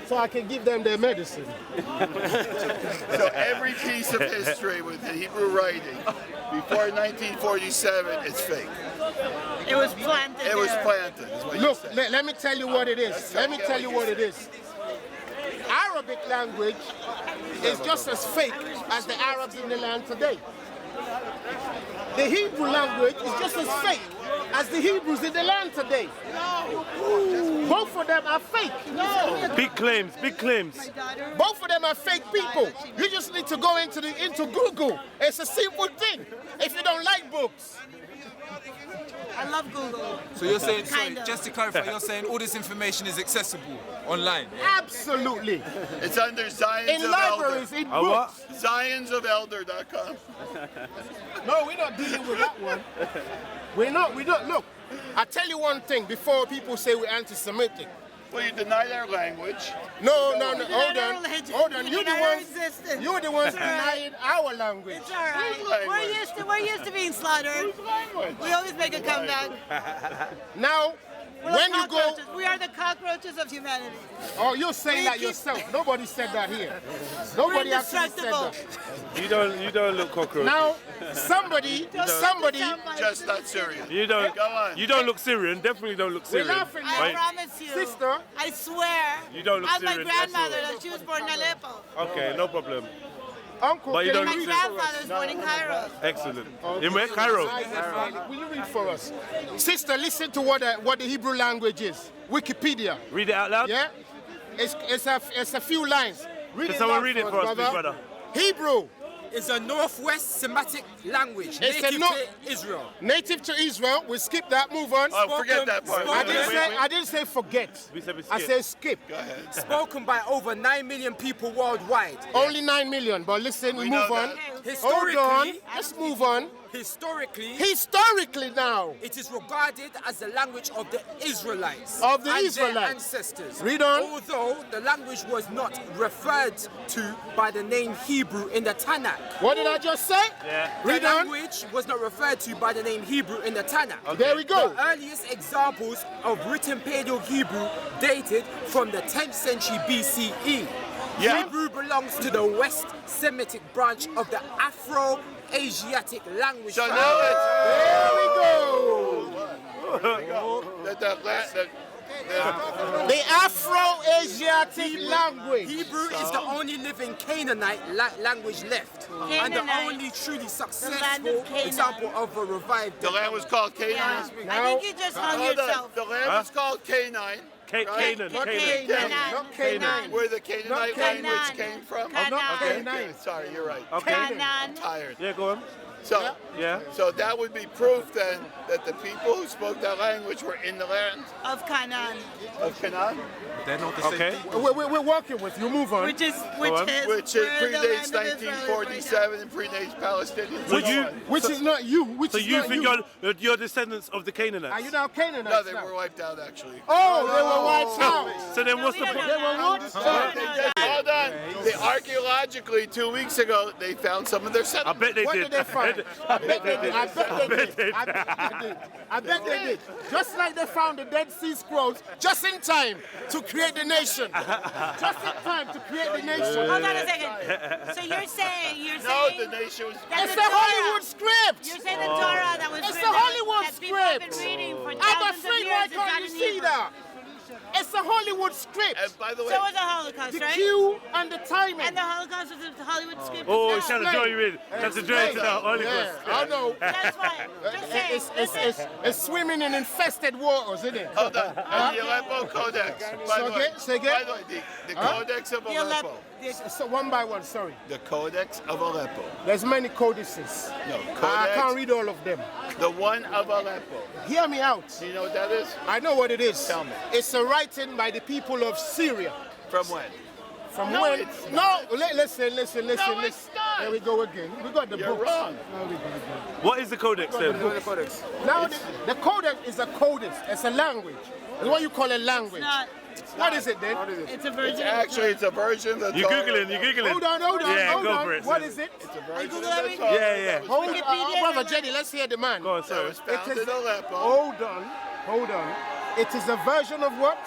So I can give them their medicine. So every piece of history with the Hebrew writing before 1947 is fake. It was planted. It was there. planted. Is what Look, you said. let me tell you what it is. Let me tell you what it is. Arabic language is just as fake as the Arabs in the land today. The Hebrew language is just as fake as the Hebrews in the land today. No. Both of them are fake. No. Big claims, big claims. Both of them are fake people. You just need to go into Google. It's a simple thing. If you don't like books. I love Google. So you're saying, Kind of. just to clarify, you're saying all this information is accessible online? Absolutely. It's under Zions In of libraries, Elder. in books. ZionsofElder.com. No, we're not dealing with that one. We're not. Look, I tell you one thing before people say we're anti-Semitic. Well, you denied our language. No, hold deny our on. religion. Hold on, We you're the deny our ones. existence. You're the ones It's all right. denying our language. It's all right. We're used to being slaughtered. Whose language? We always make a comeback. Now, We're when the you go, cockroaches. We are the cockroaches of humanity. oh, you're saying that Thank you. yourself. Nobody said that here. We're Nobody actually said indestructible. that. You don't look cockroach. Now, somebody, Just not serious. You don't. Go on. You don't look Syrian. Definitely don't look we're Syrian. laughing I now. promise you. Sister. I swear. You don't look I'm my Syrian at grandmother all. that she was born in Aleppo. Okay, no problem. Uncle, But you can don't My look read Syrian. grandfather was born in Cairo. Excellent. In where? Cairo. Will you read for us? Sister, listen to what the Hebrew language is. Wikipedia. Read it out loud. Yeah? It's a few lines. Read Can it someone loud read it for us, please, brother? Hebrew. It's a Northwest Semitic language It's a native no- to Israel. Native to Israel. We skip that. Move on. Oh, forget that part. I didn't say forget. We said we I skip. said skip. Go ahead. Spoken by over 9 million people worldwide. Only 9 million. But listen, We move know on. that. Hold on. Historically, Let's move on. Historically now. it is regarded as the language of the Israelites. Of the and Israelites. their ancestors. Read on. Although the language was not referred to by the name Hebrew in the Tanakh. What did I just say? Yeah. Read the on. language was not referred to by the name Hebrew in the Tanakh. There we go. The earliest examples of written Paleo Hebrew dated from the 10th century BCE. Yeah. Hebrew belongs to the West Semitic branch of the Afro-Asiatic language So family. now it's There we go. The Afro-Asiatic language. Hebrew is the only living Canaanite language left, and the Canaanite. only truly land successful of Canaan. example of a revived. the land was called Canaan. Yeah. I think you just hung Hold on. yourself. The land was called Canaan. Canaan. Not Canaan. Canaan. Not Canaan. Where the Canaanite Canaan. language came from. Canaan. Okay, Canaan. okay, sorry, you're right. Okay. Canaan. Tired. Yeah, go on. So, Yeah. so that would be proof then that the people who spoke that language were in the land Of Canaan, of Canaan, They're not the same Okay. people. We're working with you. Move on. which is on. which where the predates land of Israel is right 1947 and predates Palestinians. So and you- all that. Which is not you. Which So is you not think you're descendants of the Are you Canaanites? now Canaanites? No, they now? were wiped out actually. Oh, they were wiped out. So then what's the We don't point? know They were that. what? We don't know that. Hold on. They archaeologically 2 weeks ago they found some of their I settlements. bet they What did. did they find? I bet they did. I bet they bet they did. I bet they did. Just like they found the Dead Sea Scrolls just in time to create the nation. Just in time to create the nation. Hold on a second. So you're saying No, the nation was. that It's the a Torah- Hollywood script. You're saying the Torah that was It's written the Hollywood that people have been script. reading for I'm thousands of afraid years why is can't not you in see Hebrew. that? It's a Hollywood script. And by the way, So was the Holocaust, The right? cue and the timing. And the Holocaust was a Hollywood script. Oh, as he's trying well. to draw you in. Trying to draw you to the Holy Yeah, Ghost. I know. That's fine. Just saying. It's swimming in infested waters, isn't it? hold on. And the Aleppo Codex. By the way, Say again? by the way, the Codex of The Aleppo. So one by one, sorry. The Codex of Aleppo. There's many codices. No, I can't Codex. read all of them. The one of Aleppo. Hear me out. Do you know what that is? I know what it is. Tell me. It's a writing by the people of Syria. From when? From No, when? it's No, listen. No, it's not. There we go again. We got the You're books. wrong. There we go again. What is the codex then? Now the codex is a codex. It's a language. It's what you call a language. Not. What is it then? It's a version. Actually, it's a version of the You Torah. Googling, you Googling. Hold on. Yeah, hold go on. for it, What sir. is it? It's a version Google of the everything? Torah. Yeah, yeah. Hold Wikipedia, Brother like- Jenny, let's hear the man. Go on, That sir. was founded in Aleppo. Hold on. It is a version of what?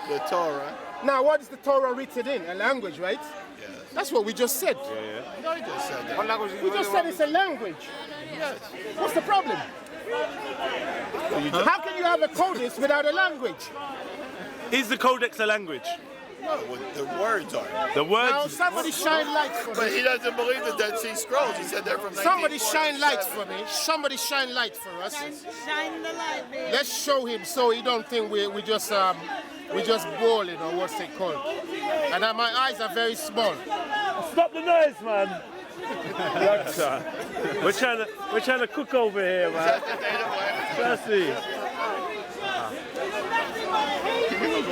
The Torah. Now, what is the Torah written in? A language, right? Yes. That's what we just said. No, I just said that. We just said it's a language. Yes. What's the problem? How can you have a codex without a language? Is the codex a language? No, the words are. The words. Now somebody shine lights for But me. he doesn't believe the Dead Sea Scrolls. He said they're from Somebody shine lights 1947. for me. Somebody shine lights for us. Shine the light, baby. Let's show him so he don't think we just balling or what's it called. And my eyes are very small. Stop the noise, man. we're trying to cook over here, man. Firstly.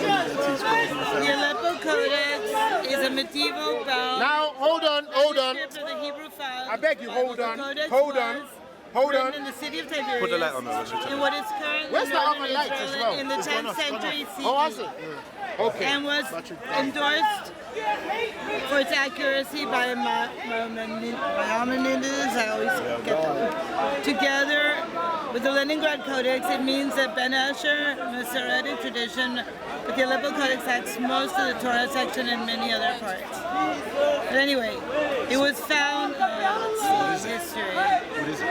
The Aleppo Codex is a medieval bound. Now, hold on. manuscript of the Hebrew file. I beg you, hold on. The Codex Hold was on. Hold written on. in the city of Tiberias. Put the light on there. In what is currently Where's the known other in light as Israel well? in the 10th century CE. Oh, was it? Okay. And was endorsed for its accuracy by Maimonides, I always get that. Together with the Leningrad Codex, it means that Ben Asher Masoretic tradition, but the Aleppo Codex acts most of the Torah section and many other parts. But anyway, it was found, let's see, history. What is it?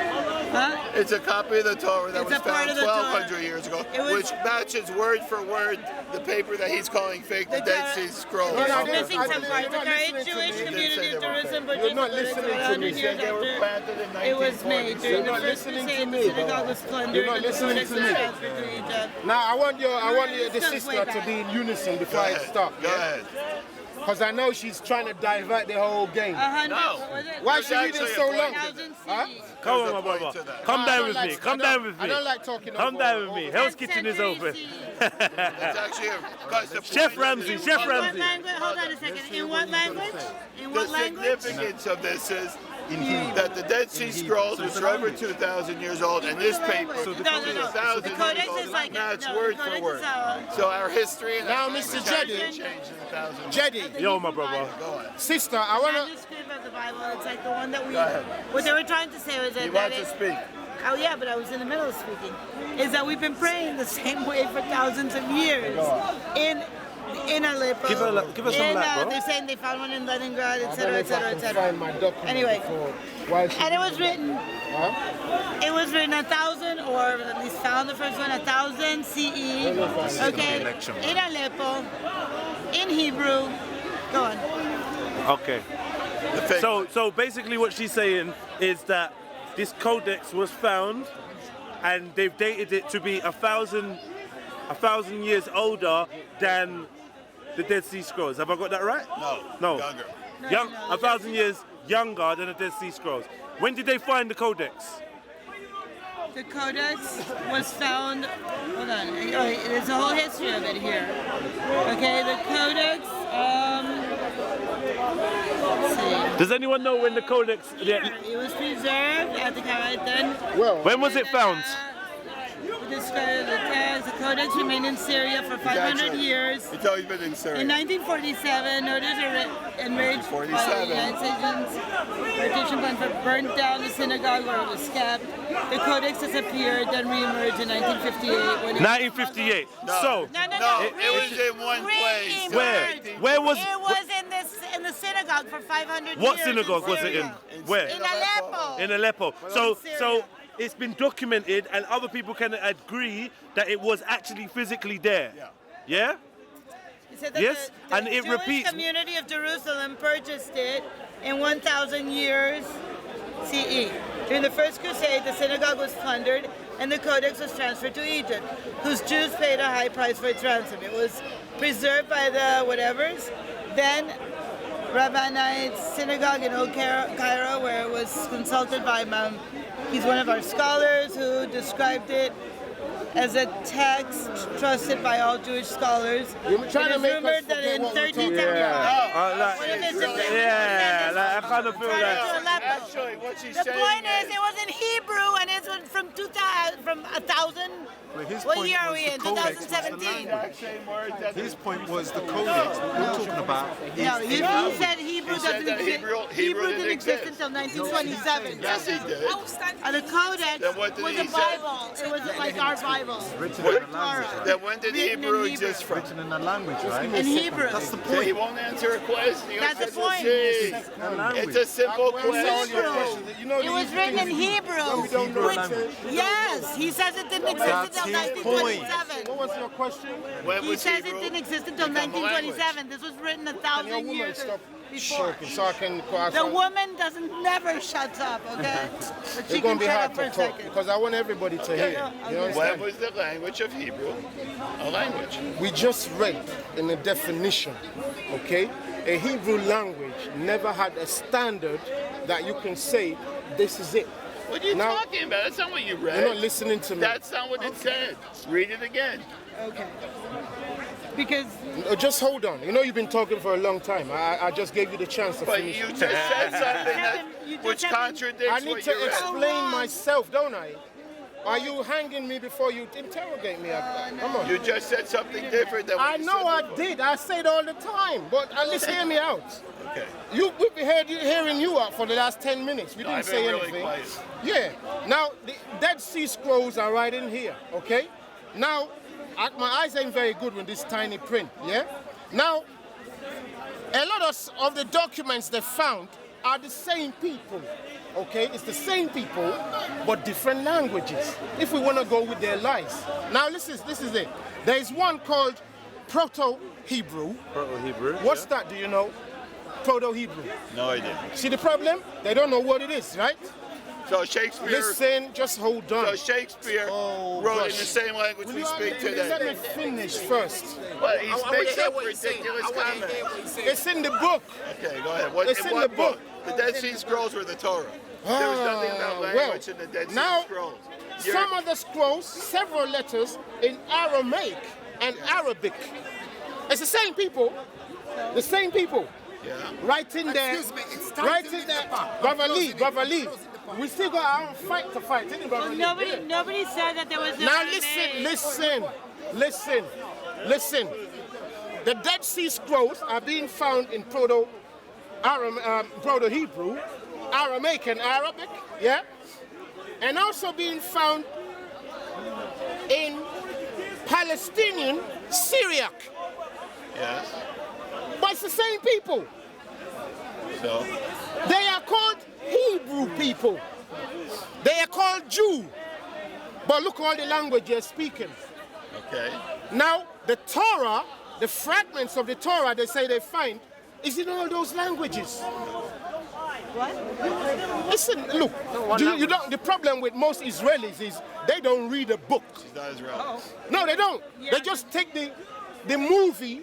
Huh? It's a copy of the Torah that It's was a part found of the Torah. 1,200 years ago, It was- which matches word for word the paper that he's calling fake, the The Dead Torah- Sea Scrolls. No, It's no, missing I some believe parts. you're The not great listening to Jewish me. community of Jerusalem You're purchased not the Codex listening to 100 me. years They were after planted in it was made. During You're the not first listening crusade, to the me, synagogue was plundered You're not and the listening Codex to was me. transferred to Egypt. Now I want the This goes sister way to back. be in unison before Go I ahead. start. Go ahead. Because I know she's trying to divert the whole game. 100, No. what was it? Why is she There's reading actually so a long? point. 1000 Huh? CE. Come There's on, a my point brother. to that. Come I down don't with like- me. I Come don't- down with I me. don't like talking Come over- down with me. over- Hell's 10th Kitchen is century open. CE. It's actually because the Chef point Ramsay, is- Chef In what Ramsay. language? Hold on a second. In what language? In The what language? significance of this is that the Dead Sea Scrolls, which are over 2,000 years old, and this paper, No, no, no. 2,000 The years Codex old, is like match no, word the for Codex word. is So our history and Now, our Mr. language Jedi. hasn't changed in 1,000 years. Jedi, Yo, my brother. Go on. sister, I want to... manuscript of the Bible. It's like the one that we. Go ahead. What they were trying to say was He that, wants to speak. Oh yeah, but I was in the middle of speaking. Is that we've been praying the same way for thousands of years in Aleppo. Give her some light, bro. They're saying they found one in Leningrad, etc., if I etc., can etc. find my document Anyway. before- while she- And it was written. Huh? It was written 1000, or at least found the first one 1000 CE. Okay, in Aleppo, in Hebrew. Go on. Okay. The fake. So basically what she's saying is that this codex was found and they've dated it to be 1,000 years older than the Dead Sea Scrolls. Have I got that right? No. No. Younger. Young, no, 1,000 years younger than the Dead Sea Scrolls. When did they find the codex? The Codex was found. Hold on. Oh, there's a whole history of it here. Okay, the Codex. Let's see. Does anyone know when the codex? It was preserved at the Karaiten. Well, When was it found? The Codex remained in Syria for 500 years. It's always been in Syria. In 1947, notice enraged by the 1947. United Nations partition plan for burnt down the synagogue where it was kept. The Codex disappeared, then reemerged in 1958. When it 1958. So No, no, No, no. it was in one place. Re-emerged. Where was? It was in the synagogue for 500 What years. synagogue was it in? Where? In Aleppo. In Aleppo. Syria. So it's been documented, and other people can agree that it was actually physically there. Yeah. He said that Yes, the and it Jewish repeats- community of Jerusalem purchased it in 1,000 years CE. During the First Crusade, the synagogue was plundered and the Codex was transferred to Egypt, whose Jews paid a high price for its ransom. It was preserved by the whatevers. Then Rabbinite synagogue in Old Cairo, where it was consulted by he's one of our scholars who described it as a text trusted by all Jewish scholars. You're trying It to is make us rumored that forget in what we're talking 1375. Like, What if it's yeah, like, I kind of feel Right like. to Aleppo. Actually, what she's The saying point is, it was in Hebrew, and it's from 2000, from 1,000. his What point year are was we the in? codex was the 2017. language. same words that His point was the codex. What we're talking about is No, he said Hebrew He said that Hebrew didn't exist until 1927. Yes, he did. And the Codex Then what did was he a say? Bible. It wasn't like our Bible. Then when did Written Hebrew in Hebrew. exist from? In the language, right? In Hebrew. That's the So he point. won't answer a question. That's the point. It's a simple question. It was written in Hebrew. Yes, he says it didn't exist until 1927. What was your question? When He was says Hebrew it didn't exist until become a language? 1927. This was written 1,000 years before. So I can The woman never shuts up, okay? But she It's going can to be shut hard up for to a talk second. because I want everybody to hear. You When understand? was the language of Hebrew a language? We just read in the definition, okay? A Hebrew language never had a standard that you can say, this is it. What are you Now- talking about? That's not what you read. You're not listening to me. That's not what it said. Read it again. Okay. Because Just hold on. You know you've been talking for a long time. I just gave you the chance to But finish. you just said something You just which haven't- contradicts I need what to you read. explain myself, don't I? Are you hanging me before you interrogate me? Come on. You just said something different than what I you know said I before. did. I say it all the time. But at least hear me out. Okay. We've been hearing you out for the last 10 minutes. We didn't I've say been really anything. quiet. Yeah. Now, the Dead Sea Scrolls are right in here, okay? Now, my eyes ain't very good with this tiny print, yeah? Now, a lot of the documents they found are the same people, okay? It's the same people, but different languages, if we want to go with their lies. Now, this is it. There is one called Proto-Hebrew. Proto-Hebrew. What's that, do you know? Proto-Hebrew. No idea. See the problem? They don't know what it is, right? So Shakespeare. Listen, just hold on. So Shakespeare wrote gosh. in the same language we speak today. Let me finish first. But he's making up ridiculous comments. It's in the book. Okay, go ahead. It's in the book. The Dead Sea Scrolls were the Torah. There was nothing about language in the Dead Sea now, Scrolls. some of the scrolls, several letters in Aramaic and Arabic. It's the same people. The same people. Yeah. Right in there. Excuse me, it's time Right to in leave there. the park. Brother Close Lee, it. Brother Lee. Close it, the park. We still got our own fight to fight, isn't it, Brother well, Lee? nobody said that there was no Now Aramaic. listen. The Dead Sea Scrolls are being found in Proto-Hebrew, Aramaic and Arabic, yeah? And also being found in Palestinian Syriac. Yes. But it's the same people. So. They are called Hebrew people. They are called Jew. But look all the language they're speaking. Okay. Now, the Torah, the fragments of the Torah they say they find, is in all those languages. What? Listen, look, the problem with most Israelis is they don't read a book. She's not Israeli. No, they don't. Yeah. They just take the movie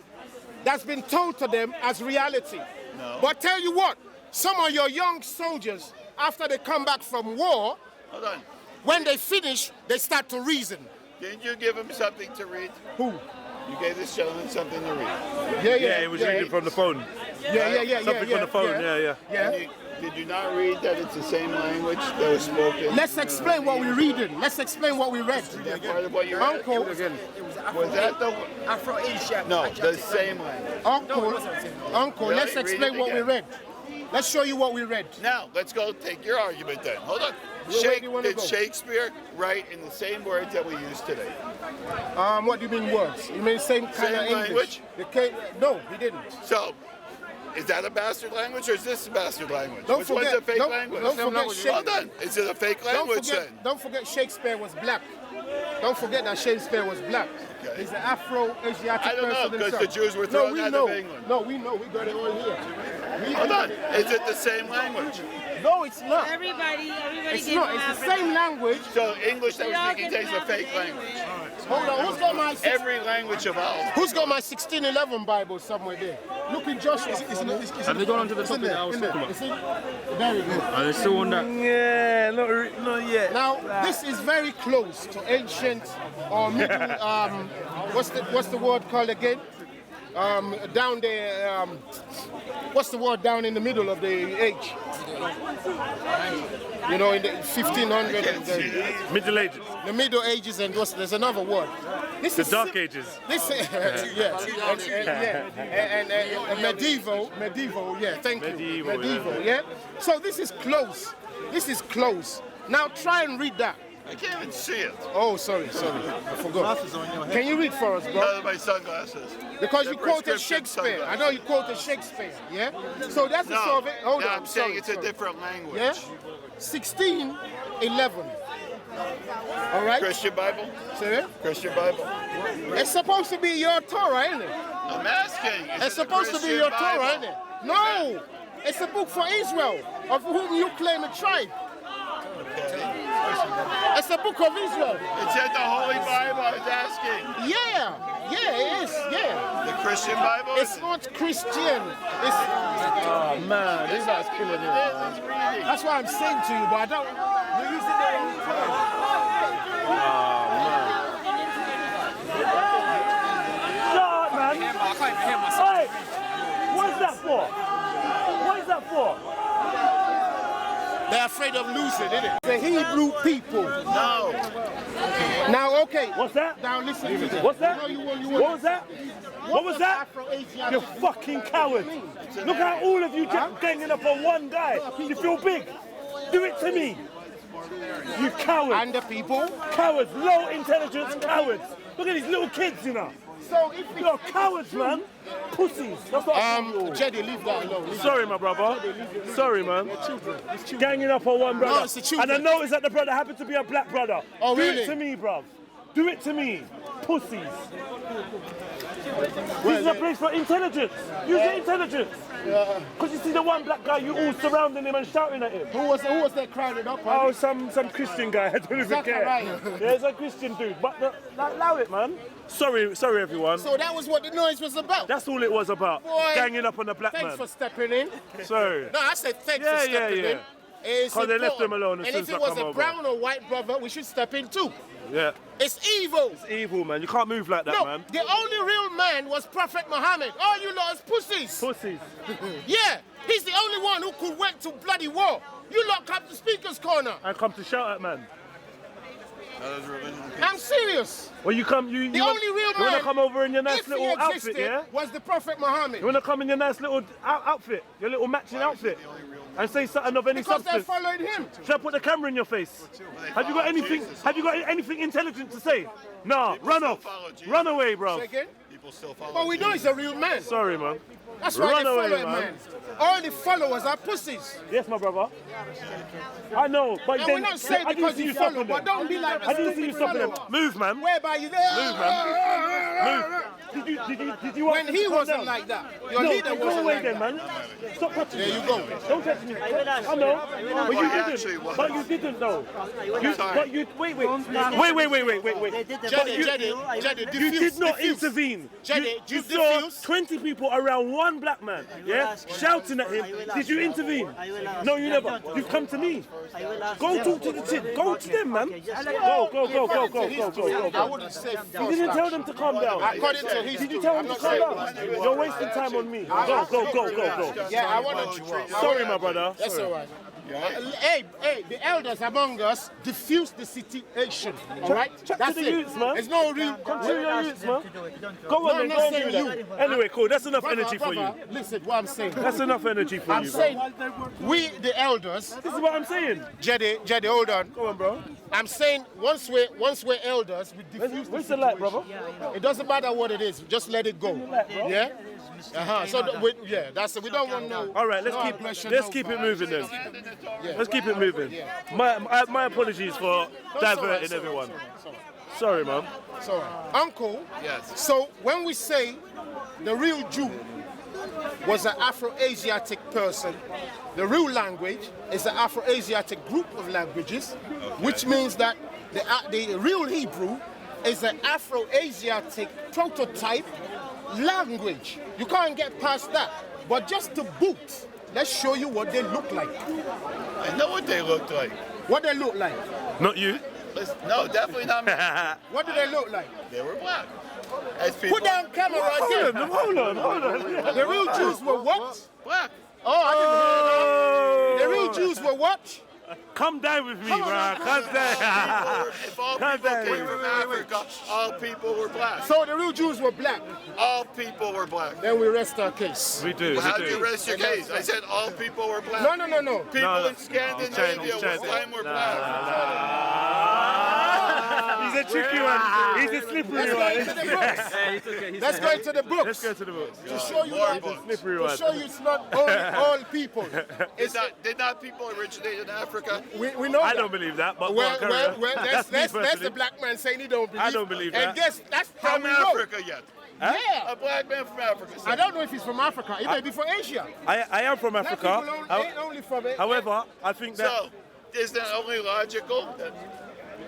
that's been told to them as reality. No. But tell you what, some of your young soldiers, after they come back from war, Hold on. when they finish, they start to reason. Didn't you give him something to read? Who? You gave this gentleman something to read. Yeah, he was reading from the phone. Yeah. Something from the phone, yeah. Did you not read that it's the same language that was spoken? Let's explain what we're reading. Let's explain what we read. Is that part of what you read? Uncle, Was that the Afro-Asian. No, the same language. Uncle, Really? let's Read explain it what we again. read. Let's show you what we read. Now, let's go take your argument then. Hold on. Where do you wanna Did go? Shakespeare write in the same words that we use today? What do you mean words? You mean the same kind Same of English? No, he didn't. So, is that a bastard language or is this a bastard language? Don't Which forget- one's a fake don't- language? don't forget Shakespeare. Hold on. Is it a fake language then? Don't forget Shakespeare was black. Don't forget that Shakespeare was black. Okay. He's an Afro-Asiatic I don't know, person because himself. the Jews were thrown we out know. of England. No, we know. We got it all here. Hold on. Is it the same language? No, it's not. Everybody It's gave not. him It's the Africa. same language. So English that They all we're speaking get today is a fake Africa language. Hold on. Who's got my Every language evolves. Who's got my 1611 Bible somewhere there? Look in Joshua. Have they gone on to the topic that I was talking about? There you go. Are they still on that? Yeah, not yet. Now, this is very close to ancient or middle, what's the word called again? Down there, what's the word down in the middle of the age? You know, in the 1500 and Middle Ages. the Middle Ages, and there's another word. This The is Dark Ages. This is and medieval, yeah. Thank you, medieval, yeah. So this is close. This is close. Now try and read that. I can't even see it. Oh, sorry, I forgot. Can you read for us, bro? My sunglasses. Because The you quoted prescription Shakespeare. sunglasses. I know you quoted Shakespeare, yeah? So that's the No, sort of it. Hold no, on, I'm saying sorry, it's a sorry. different language. Yeah? 1611. All right? Christian Bible? See it? Christian Bible? It's supposed to be your Torah, isn't it? I'm asking. It's supposed to be your Torah, isn't it? No! It's a book for Israel, of whom you claim a tribe. It's a book of Israel. It's in the Holy Bible, I was asking. Yeah, it is, yeah. The Christian Bible? It's not Christian. It's... Oh man, this guy's killing me. That's what I'm saying to you, but I don't... You're using the wrong term. Shut up, man. Hey, what is that for? What is that for? They're afraid of losing, isn't it? The Hebrew people. No. Now, okay. What's that? Now listen to this. What's that? You want What was that? What was that? You fucking coward. Look how all of you just ganging up on one guy. You feel big? Do it to me. You coward. And the people? Cowards. Low intelligence cowards. Look at these little kids, you know. So if you're cowards, man. Pussies. That's what Jedi, leave that alone. Sorry, my brother. Sorry, man. Ganging up on one brother. No, it's the children. And I noticed that the brother happened to be a black brother. Oh, Do really? it to me, bruv. Do it to me. Pussies. This is a place for intelligence. Use your intelligence. Because you see the one black guy, you all surrounding him and shouting at him. Who was that crowded up? Oh, some Christian guy. I don't even care. Right? Yeah, it's a Christian dude. But allow it, man. Sorry, everyone. So that was what the noise was about. That's all it was about. Boy, ganging up on a black thanks man. for stepping in. Sorry. No, I said thanks for stepping in. Because they left them alone as and soon if as it I was come a over. brown or white brother, we should step in too. Yeah. It's evil. It's evil, man. You can't move like that, No, man. the only real man was Prophet Muhammad. All you lot is pussies. Pussies. Yeah, he's the only one who could went to bloody war. You lot come to Speaker's Corner. And come to shout at, man. I'm serious. Well, you come, The only real You want man, to come over in your nice if little he outfit, existed, yeah? was the Prophet Muhammad. You want to come in your nice little outfit, your little matching outfit, and say something of any Because they're substance? following him. Should I put the camera in your face? Have you got anything? Have you got anything intelligent to say? Nah, run off, run away, bro. Say again? People still follow. But we know he's a real man. Sorry, man. That's why Run they away, follow him, man. man. All the followers are pussies. Yes, my brother. I know, but And then we're not saying I didn't because see you you stopping follow, them. but don't be like I didn't see you stopping them. Move, man. Whereby you there. Move, man. Move. Did you When he wasn't like that. Your leader go wasn't away like then, that. man. Stop touching me. There you go. Don't touch me. I know. But you didn't. But you didn't, though. But you. Wait. Jedi, You did not intervene. You saw 20 people around one black man, yeah, shouting at him. Did you intervene? No, you never. You've come to me. Go talk to the kid. Go to them, man. Go. I wouldn't say You didn't tell them to calm down. According to his Did you tell them to calm down? You're wasting time on me. Go. Yeah, I wanted you. Sorry, my brother. That's Sorry. all right. Hey, the elders among us diffuse the situation. All right? Chat That's to the it. youths, man. There's no real. Come to your youths, man. Go on, No, then. I'm Go not and do saying that. Anyway, cool. That's enough energy for you. Listen, what I'm saying. That's enough energy for I'm you, saying, bro. we the elders. This is what I'm saying. Jedi, hold on. Go on, bro. I'm saying once we're elders, we diffuse Where's the light, brother? It doesn't matter what it is, just let it go. Yeah? So that's it. We don't want no. All right, let's keep it moving then. Let's keep it moving. My apologies for diverting everyone. Sorry, man. Sorry. Uncle. Yes. So when we say the real Jew was an Afro-Asiatic person, the real language is an Afro-Asiatic group of languages, which means that the real Hebrew is an Afro-Asiatic prototype language. You can't get past that. But just to boot, let's show you what they look like. I know what they look like. What they look like? Not you. No, definitely not me. What do they look like? They were black. As people. Put down camera right there. Hold on. The real Jews were what? Black. Oh, I didn't hear that. The real Jews were what? Come down with me, bro. Come down. If all people came from Africa, all people were black. So the real Jews were black. All people were black. Then we rest our case. We do. How do you rest your case? I said all people were black. No. People in Scandinavia one time were black. He's a tricky one. He's a slippery one. Let's go into the books. Let's go to the books. To show you that. Slippery To one. show you it's not only all people. Did not people originate in Africa? We know I that. don't believe that, but Well, that's that's the black man saying he don't believe. I don't believe and that. guess that's how From we know. Africa yet? Yeah. A black man from Africa. I don't know if he's from Africa. He may be from Asia. I am from Black Africa. people ain't only from it. However, I think that. So, is that only logical that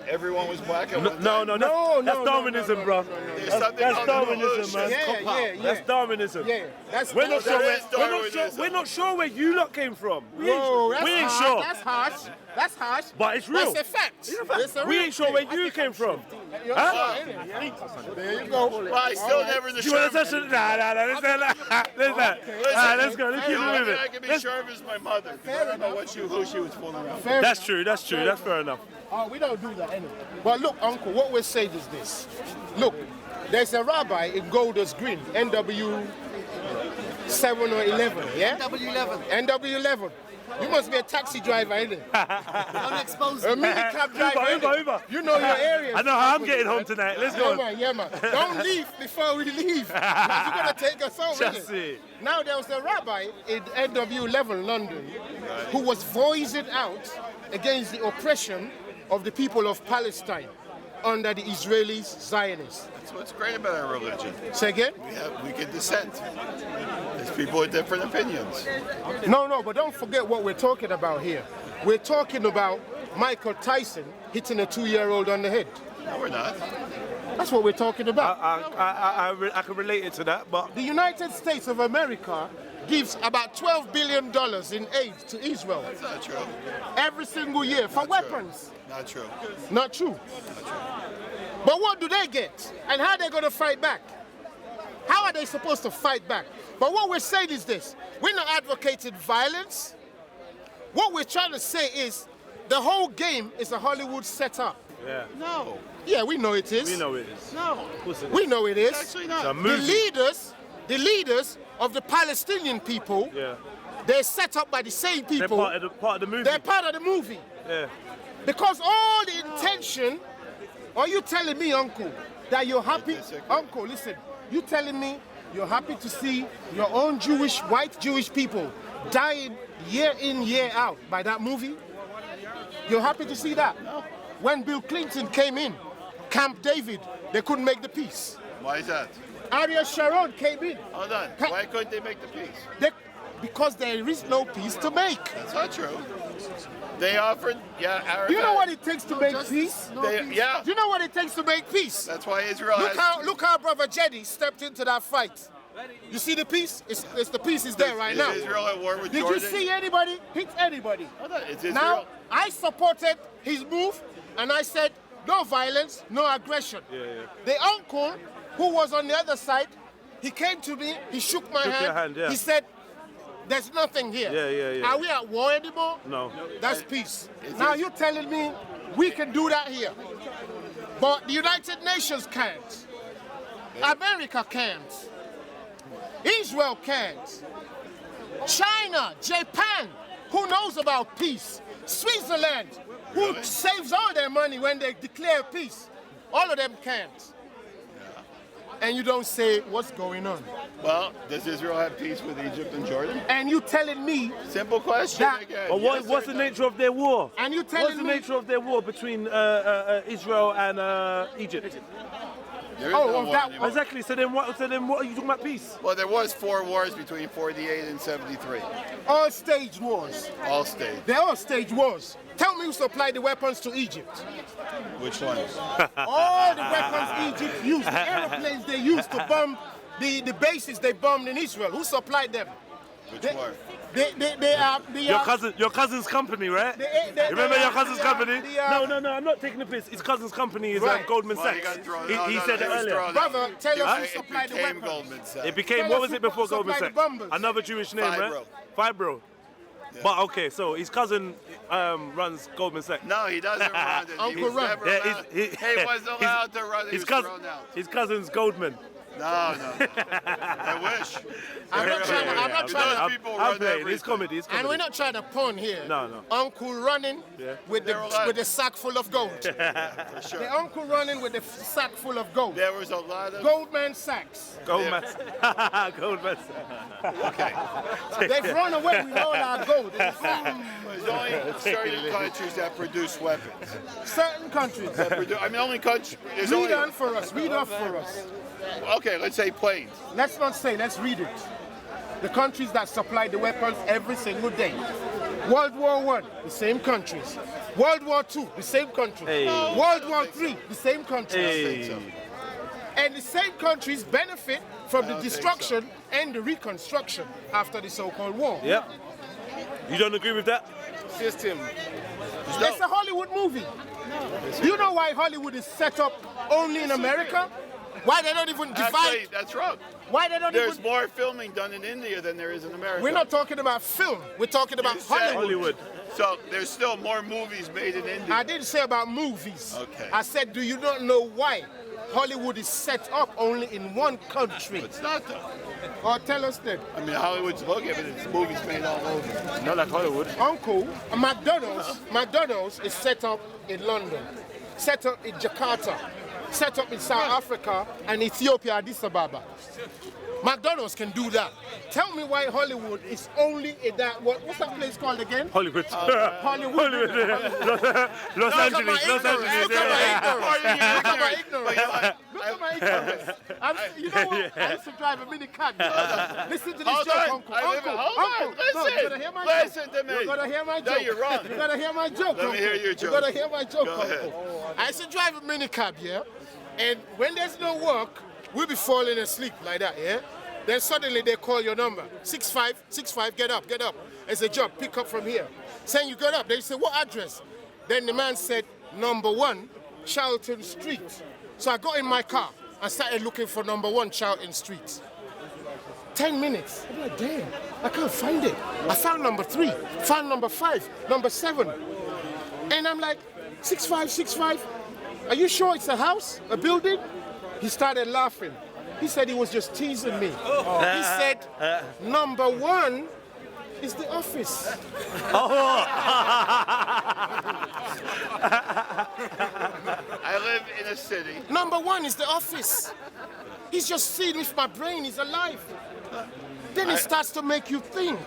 everyone was black at one time? No, that's Darwinism, bro. There's something That's called Darwinism, man. Yeah. That's Darwinism. Yeah, that's We're not that sure. is Darwinism. We're not sure where you lot came from. We Whoa, that's ain't harsh. sure. That's harsh. That's harsh. But it's real. That's a fact. It's a We real ain't sure thing. where you came from. You're Huh? right, ain't it? There you go. Well, I still never the You want to touch Sherman. it? Nah. Let's go. Let's keep it moving. I can be sure as my mother. I don't know who she was fooling around. That's true. That's fair enough. Oh, we don't do that anyway. But look, Uncle, what we're saying is this. Look, there's a rabbi in Golders Green, NW 7 or 11, yeah? NW11. NW11. You must be a taxi driver, ain't it? Don't expose A me. minicab driver, innit? Uber. You know your area. I know how I'm getting home tonight. Let's go. Yeah, man. Don't leave before we leave. You're going to take us home, Just innit? it. Now, there was a rabbi in NW11, London, who was voicing out against the oppression of the people of Palestine under the Israelis, Zionists. That's what's great about our religion. Say again? We can dissent. There's people with different opinions. No, but don't forget what we're talking about here. We're talking about Michael Tyson hitting a 2-year-old on the head. No, we're not. That's what we're talking about. I can relate it to that, but The United States of America gives about $12 billion in aid to Israel That's not true. every single year for Not weapons. True. Not true. Not true. But what do they get? And how are they going to fight back? How are they supposed to fight back? But what we're saying is this. We're not advocating violence. What we're trying to say is the whole game is a Hollywood setup. yeah. No. Yeah, we know it is. We know it is. No. Of course it is. We know it is. Actually It's a not. movie. The leaders of the Palestinian people, Yeah. they're set up by the same They're people. part of the movie. They're part of the movie. Yeah. Because all the intention, are you telling me, Uncle, that you're happy? Uncle, listen, you telling me you're happy to see your own white Jewish people dying year in, year out by that movie? You're happy to see that? No. When Bill Clinton came in, Camp David, they couldn't make the peace. Why is that? Ariel Sharon came in. Hold on. Why couldn't they make the peace? Because there is no peace to make. That's not true. They offered, Arafat. Do you know what it takes to make peace? Yeah. Do you know what it takes to make peace? That's why Israel Look how Brother JEDIAH stepped into that fight. You see the peace? It's the peace is there right now. Is Israel at war with Did Jordan? you see anybody hit anybody? Hold on. It's Israel. Now, I supported his move and I said, no violence, no aggression. Yeah. The uncle who was on the other side, he came to me, he shook my Shook your hand, yeah. He said, there's nothing here. Yeah. Are we at war anymore? No. That's peace. Now you're telling me we can do that here. But the United Nations can't. America can't. Israel can't. China, Japan, who knows about peace? Switzerland, who saves all their money when they declare peace. All of them can't. And you don't say what's going on. Well, does Israel have peace with Egypt and Jordan? And you telling me Simple question that- again. But Yes what's or the no? nature of their war? And you telling What's the me- nature of their war between Israel and Egypt? There is no war anymore. Exactly. So then what are you talking about peace? Well, there was 4 wars between 48 and 73. all stage wars. All stayed. They're all stage wars. Tell me who supplied the weapons to Egypt. Which ones? All the weapons Egypt used, the airplanes they used to bomb the bases they bombed in Israel. Who supplied them? Which They- war? They are Your cousin's company, right? Remember your cousin's company? No, I'm not taking the piss. His cousin's company is Right. Goldman Well, you Sachs. got thrown- He no, said he it was earlier. thrown out. Brother, tell us who It supplied the became weapons. Goldman Sachs. It became, Tell what us was who it before Goldman supplied Sachs? the bombers. Another Jewish name, right? Fibro. Fibro. But okay, so his cousin runs Goldman Sachs. No, he doesn't run it. Uncle He was Ron. never Yeah, allowed. He wasn't allowed to run it. He was thrown out. His cousin's Goldman. No. I wish. I'm not trying to. I'm not trying to. Those people I'm run playing. everything. It's comedy. It's comedy. And we're not trying to pawn here. No. Uncle running with the sack full of gold. For sure. The uncle running with the sack full of gold. There was a lot of. Goldman Sachs. Goldman. Goldman. Okay. They've run away with all our gold. There's only certain countries that produce weapons. Certain countries. I mean, only country. There's Read only. on for us. Read off for us. Okay, let's say planes. Let's not say. Let's read it. The countries that supply the weapons every single day. World War I, the same countries. World War II, the same countries. Hey. World War III, the same countries. Hey. And the same countries benefit from the destruction and the reconstruction after the so-called war. Yep. You don't agree with that? System. It's a Hollywood movie. Do you know why Hollywood is set up only in America? Why they don't even divide? Actually, that's wrong. Why they don't There's even? more filming done in India than there is in America. We're not talking about film. We're talking about You said Hollywood. So there's still more movies made in India. I didn't say about movies. Okay. I said, do you not know why Hollywood is set up only in one country? It's not though. Or tell us then. I mean, Hollywood's looking, but it's movies made all over. Not like Hollywood. Uncle, McDonald's is set up in London, set up in Jakarta, set up in South Africa and Ethiopia, Addis Ababa. McDonald's can do that. Tell me why Hollywood is only in that, what's that place called again? Hollywood. Hollywood. Los Angeles. Look at my ignorance. Look at my ignorance. You know what? I used to drive a mini cab. Listen to this Hold joke, on. Uncle. Hold on. No, you gotta hear my joke. Listen to me. You gotta hear my joke. No, you're wrong. You gotta hear my joke, Let me hear your joke. You gotta hear my joke, Go ahead. Uncle. I used to drive a mini cab, yeah? And when there's no work, we'll be falling asleep like that, yeah? Then suddenly they call your number. 6565, get up. It's a job, pick up from here. Saying you got up. They say, what address? Then the man said, number 1, Charlton Street. So I got in my car and started looking for number 1, Charlton Street. 10 minutes. I'm like, damn, I can't find it. I found number 3, found number 5, number 7. And I'm like, 6565, are you sure it's a house, a building? He started laughing. He said he was just teasing me. He said, number 1 is the office. I live in a city. Number 1 is the office. He's just seeing if my brain is alive. Then it starts to make you think.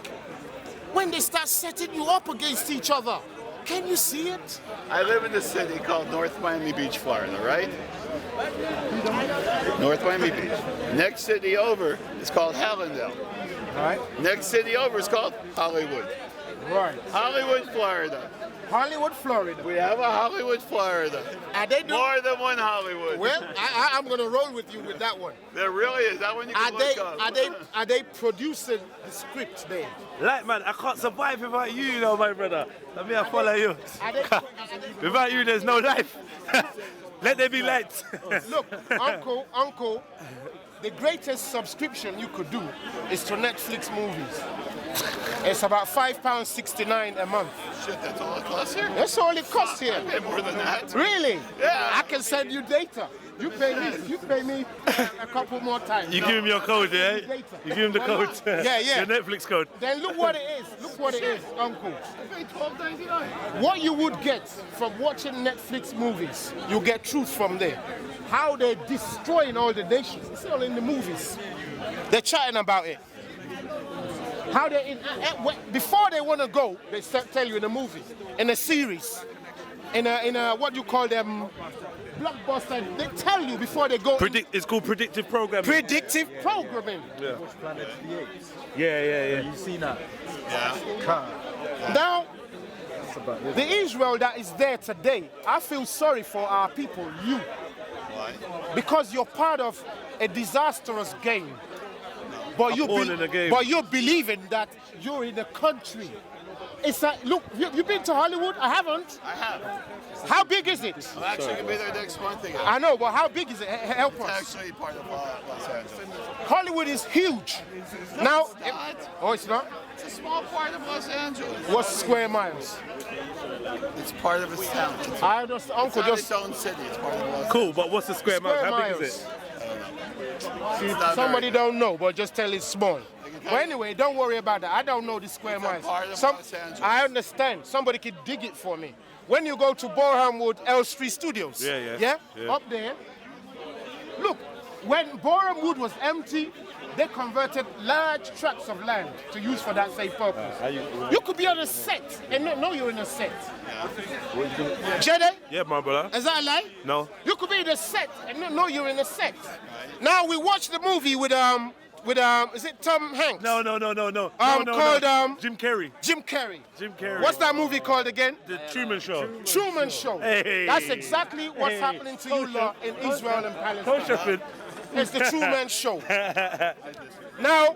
When they start setting you up against each other, can you see it? I live in a city called North Miami Beach, Florida, right? North Miami Beach. Next city over is called Hallandale. Right. Next city over is called Hollywood. Right. Hollywood, Florida. Hollywood, Florida. We have a Hollywood, Florida. Are they doing? More than one Hollywood. Well, I'm going to roll with you with that one. There really is. That one you can look up. Are they producing the script there? Like, man, I can't survive without you, know, my brother. Let me follow you. Are they Without you, there's no life. Let there be lights. Look, Uncle, the greatest subscription you could do is to Netflix movies. It's about £5.69 a month. Shit, that's all it costs here? That's all it costs here. I pay more than that. Really? Yeah. I can send you data. You pay me a couple more times. You give him your code, yeah? You give him the code. Yeah. Your Netflix code. Then look what it is. Look what it is, Uncle. I pay $12.99. What you would get from watching Netflix movies, you get truth from there. How they're destroying all the nations. It's all in the movies. They're chatting about it. How they before they want to go, they tell you in a movie, in a series, in a what you call them, blockbuster. They tell you before they go. It's called predictive programming. Predictive programming. Yeah. Planet of the Apes. Yeah. You seen that? Yeah. Now, That's about it. the Israel that is there today, I feel sorry for our people, you. Why? Because you're part of a disastrous game. But I'm born in a game. But you're believing that you're in a country it's a, look, you've been to Hollywood? I haven't. I have. How big is it? I'm actually going to be there next month again. I know, but how big is it? Help us. It's actually part of Los Angeles. Hollywood is huge. Now, it's not? It's a small part of Los Angeles. What's square miles? It's part of its town. I just, Uncle, it's not just... its own city. It's part of Los Angeles. Cool, but what's the square miles? How big is it? Somebody don't know, but just tell it's small. But anyway, don't worry about that. I don't know the square miles. Los Angeles. I understand. Somebody could dig it for me. When you go to Boreham Wood L3 Studios, yeah, up there, look, when Boreham Wood was empty, they converted large tracts of land to use for that same purpose. You could be on a set and not know you're in a set. JEDIAH? Yeah, my brother. Is that a lie? No. You could be in a set and not know you're in a set. Now we watched the movie with is it Tom Hanks? No. Called Jim Carrey. Jim Carrey. Jim Carrey. What's that movie called again? The Truman Show. Truman Show. Hey. That's exactly what's happening to you lot in Israel and Palestine. It's the Truman Show. Now,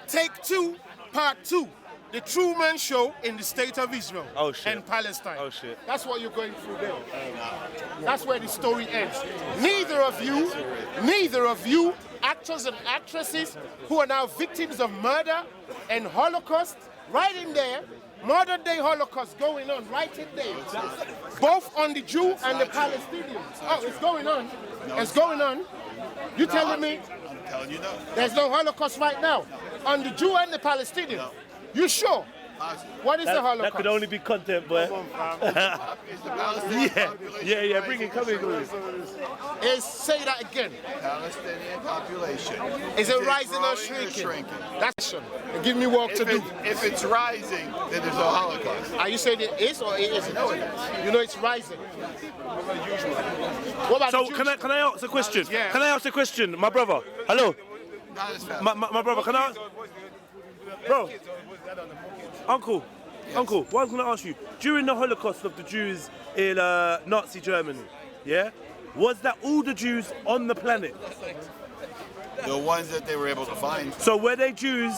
take 2, part 2. The Truman Show in the state of Israel and Palestine. Oh shit. That's what you're going through there. That's where the story ends. Neither of you, actors and actresses who are now victims of murder and Holocaust, right in there, modern day Holocaust going on right in there. Both on the Jew and the Palestinians. Oh, it's going on. It's going on. You telling me? I'm telling you no. There's no Holocaust right now on the Jew and the Palestinian. No. You sure? What is the Holocaust? That could only be content, boy. Yeah, bring it, come in. Say that again. Palestinian population. Is it rising or shrinking? That's give me work to do. If it's rising, then there's no Holocaust. Are you saying it is or it isn't? No, it is. You know it's rising. What about So can I ask a question? Yeah. Can I ask a question, my brother? Hello. Not as fast. My brother, can I ask? Bro. Uncle, what I was going to ask you, during the Holocaust of the Jews in Nazi Germany, yeah, was that all the Jews on the planet? The ones that they were able to find. So were they Jews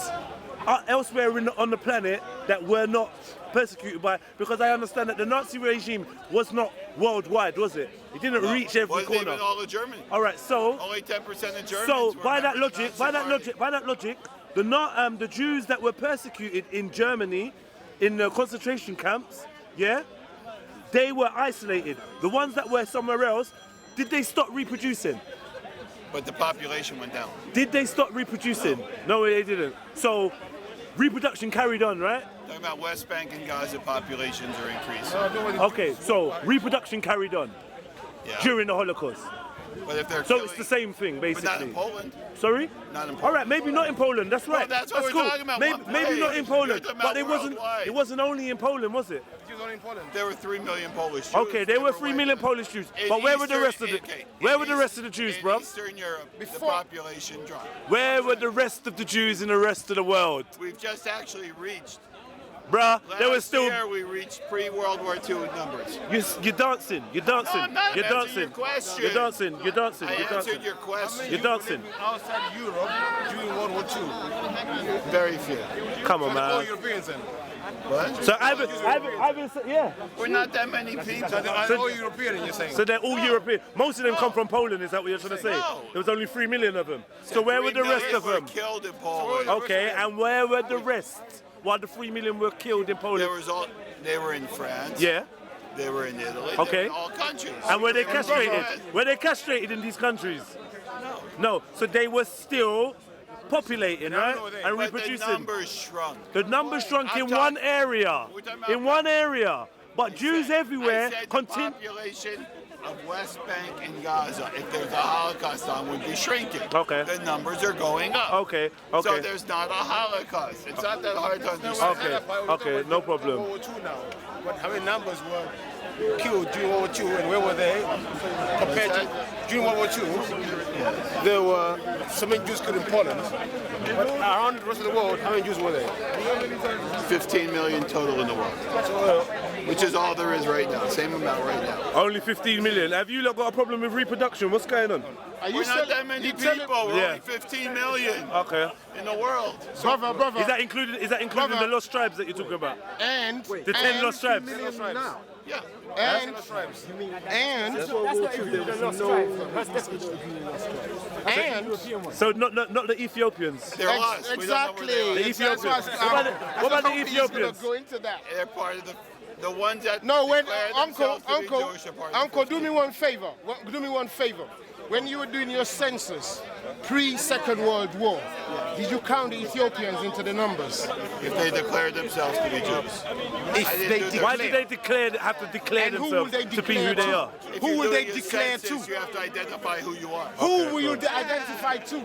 elsewhere on the planet that were not persecuted by, because I understand that the Nazi regime was not worldwide, was it? It didn't reach every corner. Wasn't even all of Germany. All right, so only 10% of Germans. So were by that logic, the Jews that were persecuted in Germany, in the concentration camps, yeah, they were isolated. The ones that were somewhere else, did they stop reproducing? But the population went down. Did they stop reproducing? No, they didn't. So reproduction carried on, right? Talking about West Bank and Gaza, populations are increasing. Okay, so reproduction carried on during the Holocaust. But if they're so it's the same thing, basically. But not in Poland. Sorry? Not in Poland. All right, maybe not in Poland. That's right. Well, that's what we're cool. talking about. Maybe not in Poland, but it worldwide. wasn't only in Poland, was it? There were 3 million Polish Jews. Okay, there were 3 million Polish Jews. But where were the rest of the Jews, bro? In Eastern Europe, the population dropped. Where were the rest of the Jews in the rest of the world? We've just actually reached. Bruh, there was still. Last year we reached pre-World War II numbers. You're dancing. No, I'm not. You're dancing. Your question. You're dancing. I answered your question. You're dancing. Outside Europe during World War II. Very few. Come on, man. All Europeans then. What? So Ivan, yeah. We're not that many people. So they're all European, you're saying? So they're all European. Most of them come from Poland. Is that what you're trying to say? No. There was only 3 million of them. So where were the rest of them? Killed in Poland. Okay, and where were the rest? While the 3 million were killed in Poland. They were in France. Yeah. They were in Italy. Okay. They were in all countries. And were they castrated? Were they castrated in these countries? No. So they were still populating, right? And reproducing. The numbers shrunk. The numbers shrunk in one area. In one area. But Jews everywhere continue. The population of West Bank and Gaza, if there's a Holocaust on, would be shrinking. Okay. The numbers are going up. Okay. So there's not a Holocaust. It's not that hard to understand. Okay, no problem. World War II now. But how many numbers were killed during World War II and where were they? Compared to during World War II, there were so many Jews killed in Poland. But around the rest of the world, how many Jews were there? 15 million total in the world. So which is all there is right now. Same amount right now. Only 15 million. Have you lot got a problem with reproduction? What's going on? We're not that many people. We're only 15 million Okay. in the world. Brother. Is that included the lost tribes that you're talking about? And The 10 lost tribes? now. Yeah. And so not the Ethiopians. They're lost. Exactly. The Ethiopians. What about the Ethiopians? Go into that. They're part of the ones that No, when declare Uncle, themselves to be Jewish are part of the Uncle, do me one favor. Do me one favor. When you were doing your census, pre-Second World War, did you count the Ethiopians into the numbers? If they declare themselves to be Jews. Why did they have to declare themselves to be who they are? Who will they declare to? You have to identify who you are. Who will you identify to?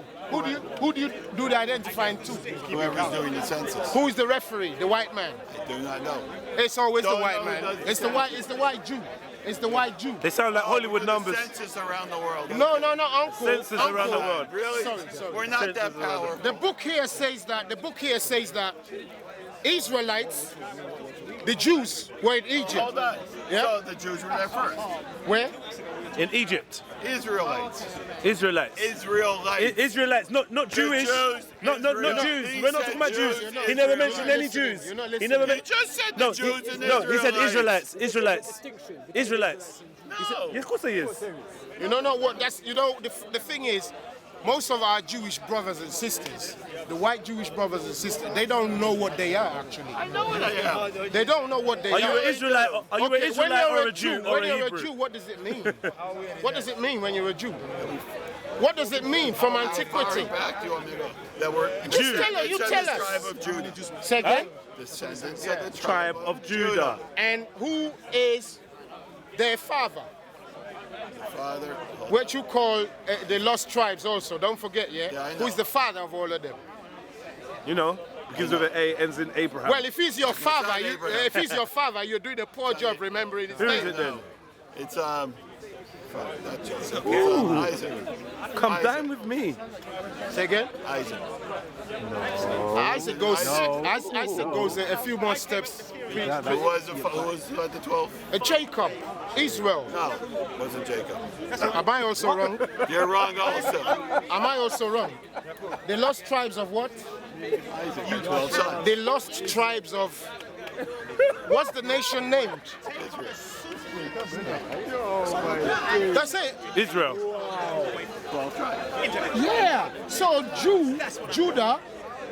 Who do you do the identifying to? Whoever's doing the census. Who is the referee? The white man. I do not know. It's always the Don't white know who man. does the It's the white Jew. It's the white Jew. They sound like Hollywood The numbers. census around the world. No, Uncle. Census around the world. Really? Sorry. We're not that powerful. The book here says that Israelites, the Jews, were in Egypt. Hold on. Yeah. So the Jews were there first. Where? In Egypt. Israelites. Israelites. Israelites. Not Jewish. Jews. Not Jews. We're not talking about Jews. He never mentioned any Jews. He never He just said the Jews and No, he said Israelites. Israelites. No. Yeah, of course he is. You don't know what that's. The thing is, most of our Jewish brothers and sisters, the white Jewish brothers and sisters, they don't know what they are actually. I know what I am. They don't know what they are. Are you an Israelite? Are you an Israelite or a Jew or When a you're a Hebrew? Jew, what does it mean? What does it mean when you're a Jew? What does it mean from antiquity? Back to you, amigo. That were Jews. You tell us. Tribe of Judah. Say again? Descendants of the Tribe of Judah. And who is their father? Father. What you call the lost tribes also, don't forget, Yeah, I know. Who is the father of all of them? You know, begins with an A, ends in Abraham. Well, if he's your father, not Abraham. you're doing a poor job remembering his Who is name. it then? It's not Joseph. Isaac. Come Isaac. down with me. Say again? Isaac. Isaac goes a few more steps. Who was the 12? Jacob, Israel. No, wasn't Jacob. Am I also wrong? You're wrong also. Am I also wrong? The lost tribes of what? Isaac, the 12 sons. The lost tribes of. What's the nation named? That's it. Israel. 12 tribes. Yeah. So Judah.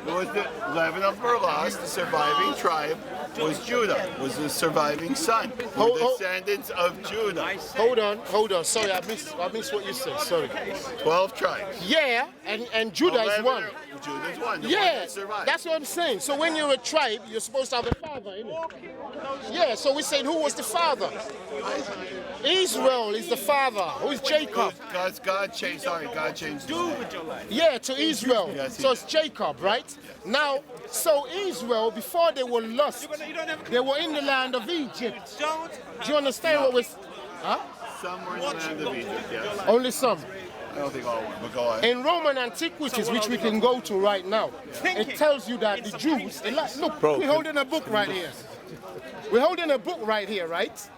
Was the 11 of them were lost. The surviving tribe was Judah. Was the surviving son. The descendants of Judah. Hold on. Sorry, I missed what you said. Sorry. 12 tribes. Yeah, and Judah is one. Judah's one. Yeah, that's what I'm saying. So when you're a tribe, you're supposed to have a father, innit? Yeah, so we said who was the father? Israel is the father. Who is Jacob? God changed his name. Yeah, to Israel. Yes, he So it's Jacob, right? Now, so Israel, before they were lost, they were in the land of Egypt. Do you understand what we're... Huh? Some were in the land of Egypt, yes. Only some. I don't think all were, but go ahead. In Roman antiquities, which we can go to right now, it tells you that the Jews... Look, we're holding a book right here. We're holding a book right here, right?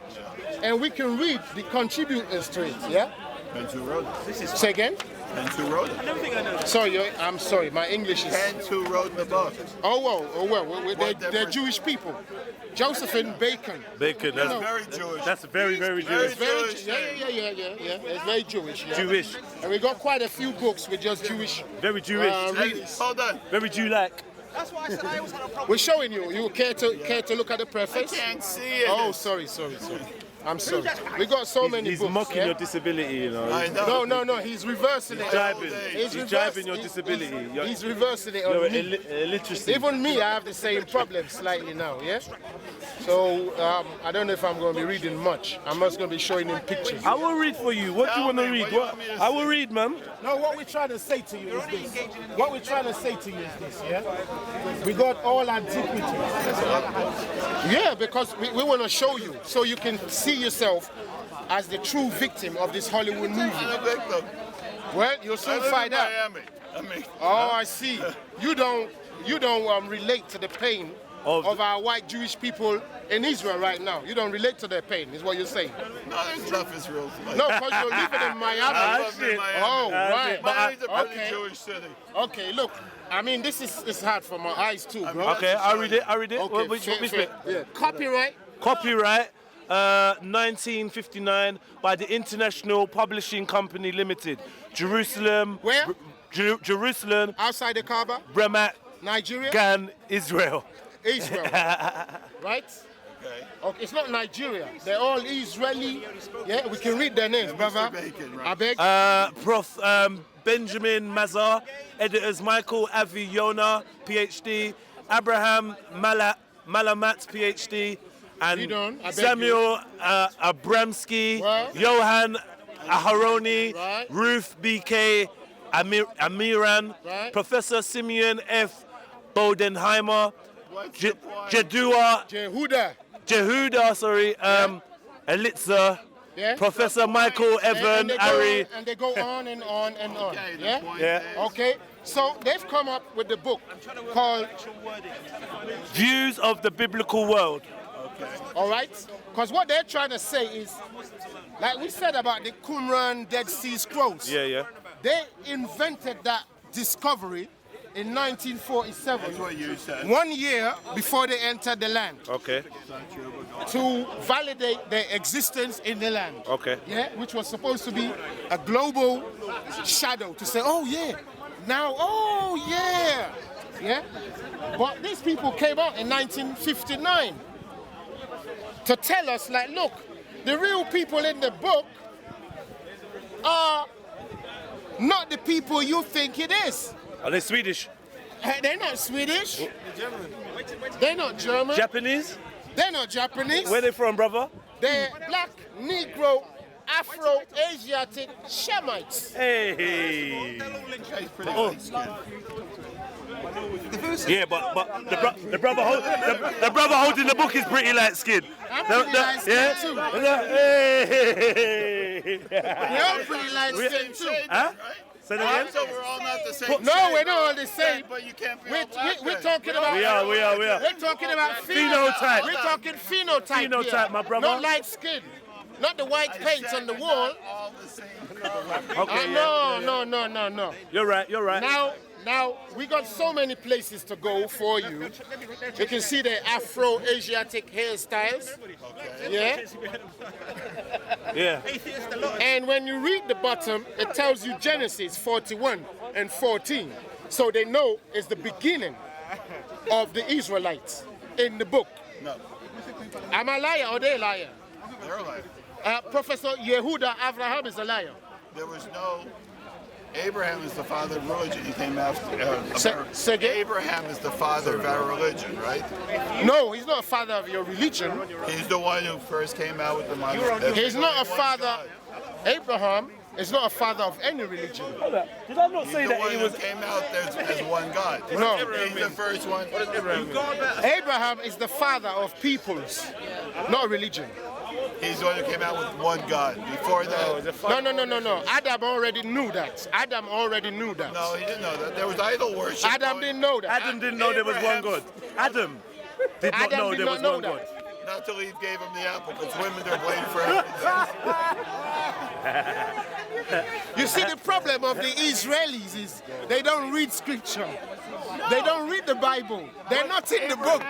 And we can read the contributors to it, yeah? And who wrote it? Say again? And who wrote it? Sorry, I'm sorry, my English is... And who wrote the book? Oh, well, they're Jewish people. Josephine Bacon. Bacon, that's Very Jewish. That's very Jewish. Yeah. It's very Jewish. Yeah. Jewish. And we got quite a few books with just Jewish. Very Jewish. Hold on. Very Jew-like. That's why I said I always had a problem. We're showing you. You care to look at the preface? I can't see it. Oh, sorry. I'm sorry. We got so many He's books. mocking your disability, you know. I know. No. He's reversing it. He's driving your disability. He's reversing it You're on me. illiteracy. Even me, I have the same problem slightly now, yeah? So, I don't know if I'm going to be reading much. I'm just going to be showing him pictures. I will read for you. What do you want to read? I will read, man. No, what we're trying to say to you is this. What we're trying to say to you is this, yeah? We got all antiquities. Yeah, because we want to show you, so you can see yourself as the true victim of this Hollywood movie. Well, you'll soon find out. Oh, I see. You don't relate to the pain of our white Jewish people in Israel right now. You don't relate to their pain, is what you're saying. No, there's enough Israel. No, because you're living in Miami. Oh, right. Miami's a pretty Jewish city. Okay, look. I mean, this is hard for my eyes too, bro. Okay, I read it. Okay, Which fair. bit? Yeah. Copyright. 1959 by the International Publishing Company Limited. Jerusalem. Where? Jerusalem. Outside the Kaaba. Ramat. Nigeria. Gan, Israel. Right? Okay. It's not Nigeria. They're all Israeli. Yeah, we can read their names, brother. Bacon, right? I beg. Prof. Benjamin Mazar, editors Michael Avi Yona, PhD, Abraham Malamat, PhD, and Samuel Abramsky, Johan Aharoni, Ruth BK Amiran, Professor Simeon F. Bodenheimer, Jehuda, Elitzer, Professor Michael Evan Ari. And they go on and on and on. Okay, Yeah? Okay. So they've come up with the book called Views of the Biblical World. All right? Because what they're trying to say is, like we said about the Qumran Dead Sea Scrolls. Yeah. They invented that discovery in 1947. That's what you said. 1 year before they entered the land. Okay. To validate their existence in the land. Okay. Yeah, which was supposed to be a global shadow to say, oh yeah, now, oh yeah. Yeah? But these people came out in 1959 to tell us, like, look, the real people in the book are not the people you think it is. Are they Swedish? They're not Swedish. They're not German. Japanese? They're not Japanese. Where they from, brother? They're black, Negro, Afro-Asiatic Shemites. Hey. Yeah, but the brother holding the book is pretty light skinned. I'm pretty light skinned too. Hey. They're all pretty light skinned too. Huh? Say that again? So we're all not the same. No, we're not all the same. But you can't be We're talking about. We are. We're talking about Phenotype. We're talking phenotype. Phenotype, my brother. Not light skin. Not the white paint on the wall. All the same color. Okay, No. You're right. Now, we got so many places to go for you. You can see the Afro-Asiatic hairstyles. Yeah? And when you read the bottom, it tells you Genesis 41 and 14. So they know it's the beginning of the Israelites in the book. No. Am I a liar or they a liar? They're alive. Professor Yehuda Avraham is a liar. There was no... Abraham is the father of religion. He came after... Abraham is the father of our religion, right? No, he's not a father of your religion. He's the one who first came out with the monotheism. He's not a father... Abraham is not a father of any religion. Did I not say He's that the he one was... who came out as one God. No. He's the first one. What is Abraham? Abraham is the father of peoples, not religion. He's the one who came out with one God. Before that... No. Adam already knew that. No, he didn't know that. There was idol worship. Adam didn't know that. Adam didn't know there was one God. Adam did not know there was one God. Not till Eve gave him the apple, because women are blamed for everything. You see, the problem of the Israelis is they don't read scripture. They don't read the Bible. They're not in the book.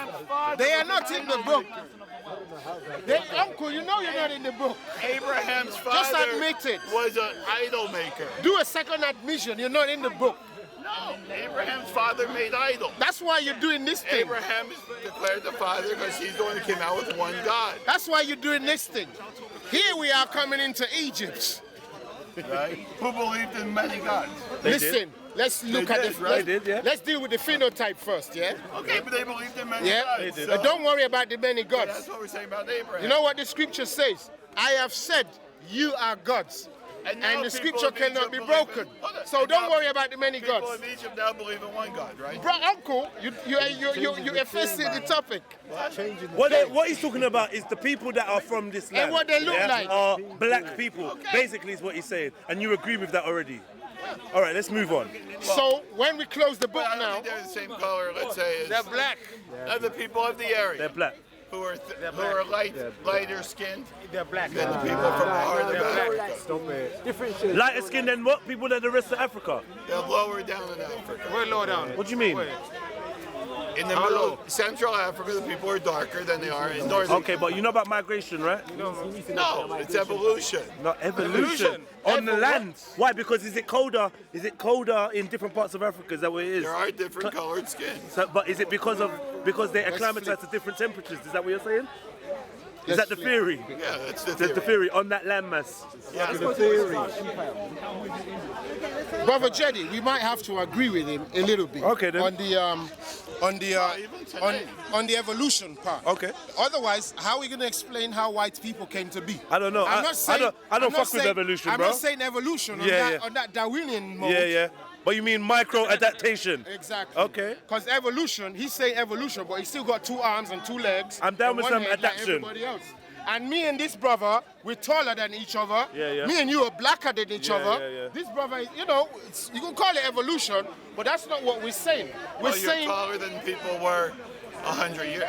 They are not in the book. Uncle, you know you're not in the book. Abraham's father Just admit it. Was an idol maker. Do a second admission. You're not in the book. No, Abraham's father made idols. That's why you're doing this thing. Abraham is declared the father because he's the one who came out with one God. That's why you're doing this thing. Here we are coming into Egypt. Right? Who believed in many gods? Listen, let's look at it. Let's deal with the phenotype first, yeah? Okay, but they believed in many gods. So don't worry about the many gods. That's what we're saying about Abraham. You know what the scripture says? I have said you are gods. And the scripture cannot be broken. So don't worry about the many gods. People in Egypt now believe in one God, right? Uncle, you're facing the topic. What he's talking about is the people that are from this land. And what they look like. Are black people. Okay. Basically is what he's saying. And you agree with that already. All right, let's move on. So when we close the book But I don't now, think they're the same color, let's say, as They're black. other people of the area. They're black. Who are lighter skinned They're black. than the people from part of Africa. Stop it. Lighter skin than what? People than the rest of Africa. They're lower down in Africa. We're low down. What do you mean? In the middle of Central Africa, the people are darker than they are in Northern. Okay, but you know about migration, right? No, it's evolution. Not evolution. On the land. Why? Because is it colder? Is it colder in different parts of Africa? Is that what it is? There are different colored skins. So, but is it because they acclimatise to different temperatures? Is that what you're saying? Is that the theory? Yeah, that's the That's theory. the theory on that landmass. Yeah, It's a theory. Brother Jedi, we might have to agree with him a little bit. Okay, then. On the evolution part. Okay. Otherwise, how are we going to explain how white people came to be? I don't know. I don't fuck with evolution, I'm bro. not saying evolution on, Yeah, that, yeah. on that Darwinian mode. Yeah, yeah. But you mean micro adaptation? Exactly. Okay. Because evolution, he's saying evolution, but he's still got 2 arms and 2 legs. I'm down and with one some head like adaptation. everybody else. And me and this brother, we're taller than each other. Yeah, yeah. Me and you are blacker than each Yeah, other. yeah, yeah. This brother, is, you know, you can call it evolution, but that's not what we're saying. We're Well, you're saying taller than people were 100 years,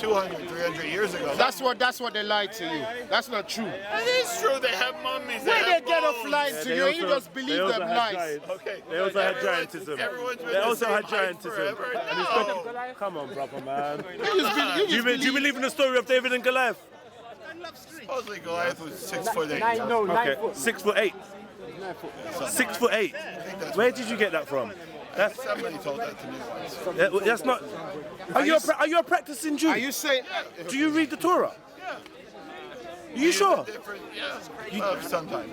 200, 300 years ago. that's what they lied to you. That's not true. It is true. They have mummies. Where have they get off bones. lying to you, you just believe them lies. Okay. They also had Everyone's- giantism. everyone's been They the also same had height giantism. forever. And it's No. not- Come on, brother, man. You just Do you believe in the story of David and Goliath? Supposedly Goliath was 6'8". Okay, 6'8". 6'8". Where did you get that from? That's Somebody told that to me once. that's not. Are you a practicing Jew? Are you saying? Do you read the Torah? Yeah. Are you sure? Different, yeah. Sometimes.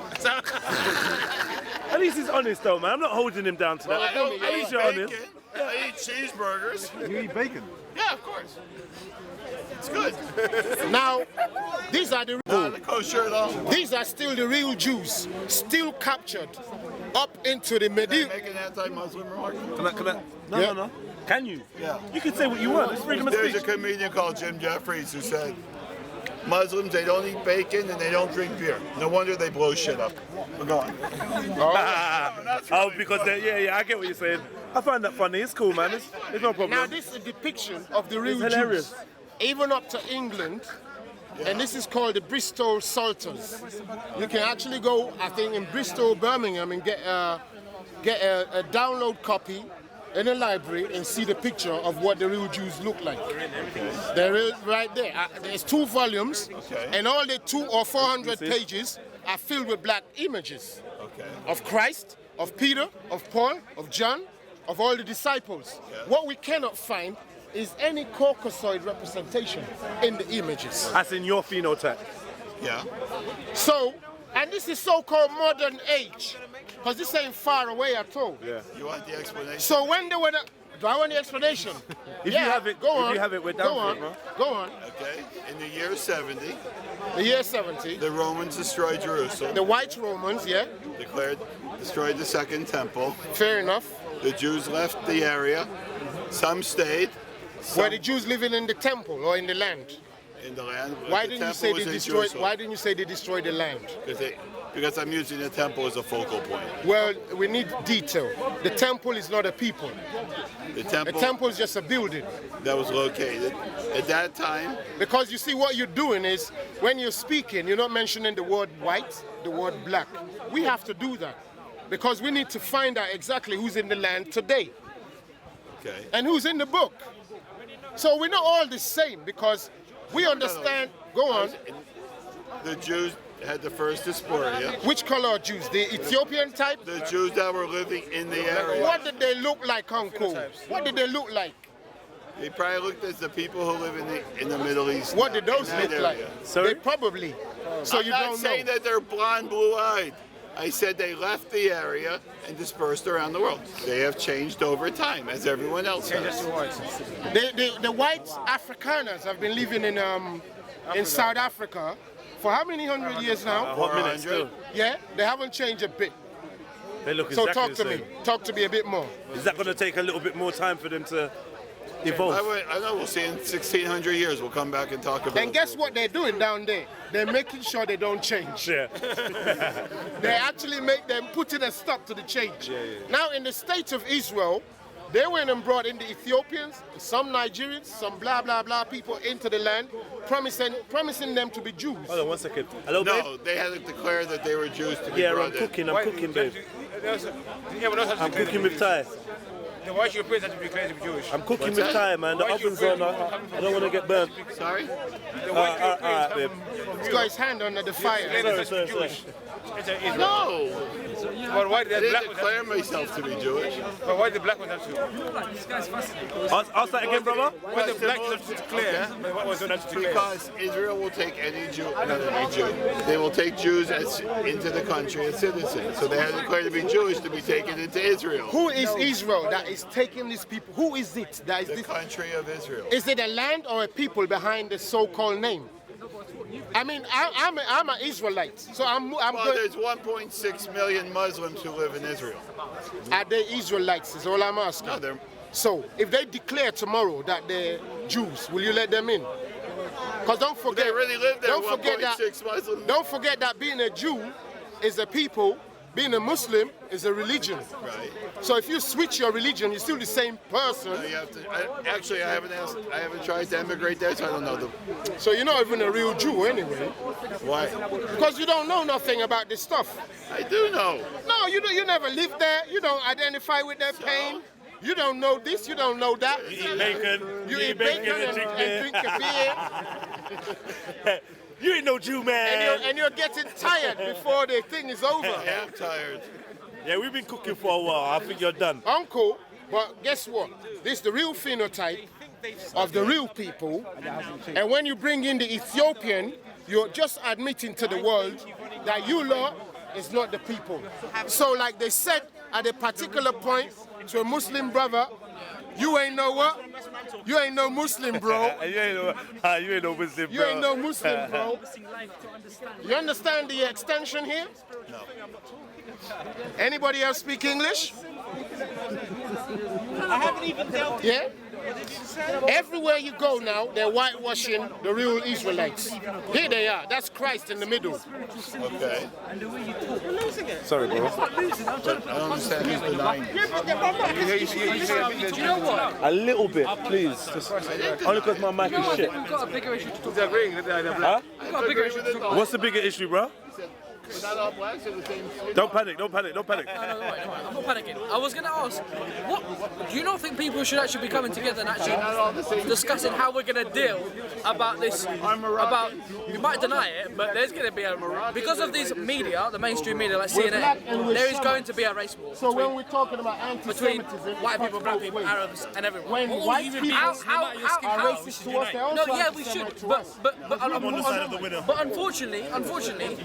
At least he's honest though, man. I'm not holding him down to that. I don't At least eat you're honest. bacon. I eat cheeseburgers. You eat bacon? Yeah, of course. It's good. Now, these are the Not kosher at all. these are still the real Jews, still captured up into the Can I medieval. make an anti-Muslim remark? Can I? No, Yeah. no. Can you? Yeah. You can say what you want. It's freedom of There's a speech. comedian called Jim Jeffries who said, Muslims, they don't eat bacon and they don't drink beer. No wonder they blow shit up. We're going. Oh, because yeah, I get what you're saying. I find that funny. It's cool, man. It's no problem. Now, this is a depiction of the real It's hilarious. Jews, even up to England. And this is called the Bristol Psalters. You can actually go, I think, in Bristol, Birmingham, and get a download copy in a library and see the picture of what the real Jews look like. There is right there. There's 2 volumes, and all the 200 or 400 pages are filled with black images of Christ, of Peter, of Paul, of John, of all the disciples. What we cannot find is any Caucasoid representation in the images. That's in your phenotype. Yeah. So, and this is so-called modern age, because this ain't far away at all. Yeah. You want the explanation? So when they were, do I want the explanation? If you have it, go on. if you have it, we're down go for on. it, bro. Go on. Okay. In the year 70, The year 70, the Romans destroyed Jerusalem. the white Romans, yeah, Destroyed the Second Temple. fair enough. The Jews left the area. Some stayed. Were the Jews living in the temple or in the land? In the land. Why the didn't you temple say was they in destroyed? Jerusalem. Why didn't you say they destroyed the land? Because I'm using the temple as a focal point. Well, we need detail. The temple is not a people. The The temple, temple is just a building. that was located at that time. Because you see, what you're doing is, when you're speaking, you're not mentioning the word white, the word black. We have to do that. Because we need to find out exactly who's in the land today. Okay. And who's in the book. So we're not all the same, because we understand, go on, The Jews had the first diaspora. which color Jews? The Ethiopian type? The Jews that were living in the area. What did they look like, Uncle? What did they look like? They probably looked as the people who live in the Middle East. What did those in that look like? area. They probably. So I'm you not don't saying know. that they're blonde, blue-eyed. I said they left the area and dispersed around the world. They have changed over time, as everyone else has. The white Afrikaners have been living in South Africa for how many hundred years now? 400. Yeah, they haven't changed a bit. They look So exactly talk the to same. me. Talk to me a bit more. Is that going to take a little bit more time for them to evolve. I know we'll see in 1600 years. We'll come back and talk about it. And guess what they're doing down there? They're making sure they don't change. Yeah. They actually make them putting a stop to the change. Now in the state of Israel, they went and brought in the Ethiopians, some Nigerians, some blah blah blah people into the land, promising them to be Jews. Hold on 1 second. Hello, babe? No, they had to declare that they were Jews to be Yeah, brought I'm cooking, babe. I'm cooking with Thai. Then why should your parents have to be declared to be Jewish? I'm cooking with Thai, man. The oven's on. I don't want to get burnt. Sorry? Alright, babe. He's got his hand under the fire. Sorry. No! But why I did the didn't black ones declare myself to be Jewish. But why did the black ones have to? Ask that again, brother. Why did the black ones have to declare? But what was not have to declare? Because Israel will take any Jew, not any Jew. They will take Jews into the country as citizens. So they had to declare to be Jewish to be taken into Israel. Who is Israel that is taking these people? Who is it that is The this? country of Israel. Is it a land or a people behind the so-called name? I mean, I'm an Israelite, so I'm Well, good. there's 1.6 million Muslims who live in Israel. Are they Israelites? Is all I'm asking. No, they're So, if they declare tomorrow that they're Jews, will you let them in? Because don't forget, They really live there, don't forget that. 1.6 Muslims. Don't forget that being a Jew is a people. Being a Muslim is a religion. Right. So if you switch your religion, you're still the same person. No, you have to. Actually, I haven't tried to emigrate there, so I don't know them. So you're not even a real Jew anyway. Why? Because you don't know nothing about this stuff. I do know. No, you never lived there. You don't identify with their pain. You don't know this. You don't know that. You eat bacon. You eat bacon and drink a beer. You ain't no Jew, man. And you're getting tired before the thing is over. I am tired. Yeah, we've been cooking for a while. I think you're done. Uncle, but guess what? This is the real phenotype of the real people. And when you bring in the Ethiopian, you're just admitting to the world that you lot is not the people. So like they said at a particular point to a Muslim brother, you ain't know what? You ain't no Muslim, bro. You ain't no Muslim, bro. You ain't no Muslim, bro. You understand the extension here? No. Anybody else speak English? I haven't even dealt. Yeah? Everywhere you go now, they're whitewashing the real Israelites. Here they are. That's Christ in the middle. Okay. Sorry, bro. But I don't understand who's denying. Do you know what? A little bit, please. Just, only because my mic is shit. We've got a bigger issue to talk Huh? about. We've got a bigger issue to talk about. What's the bigger issue, bro? Not all blacks are the same. Don't panic. No, wait, I'm not panicking. I was going to ask, what do you not think people should actually be coming together and actually discussing how we're going to deal about this? About you might deny it, but there's going to be because of these media, the mainstream media like CNN, there is going to be a race war. So when we're talking about between anti-Semitism, white people, black people, Arabs, and everyone. when white people are racist to us, they also No, yeah, we anti-Semitic should, to us. but unfortunately,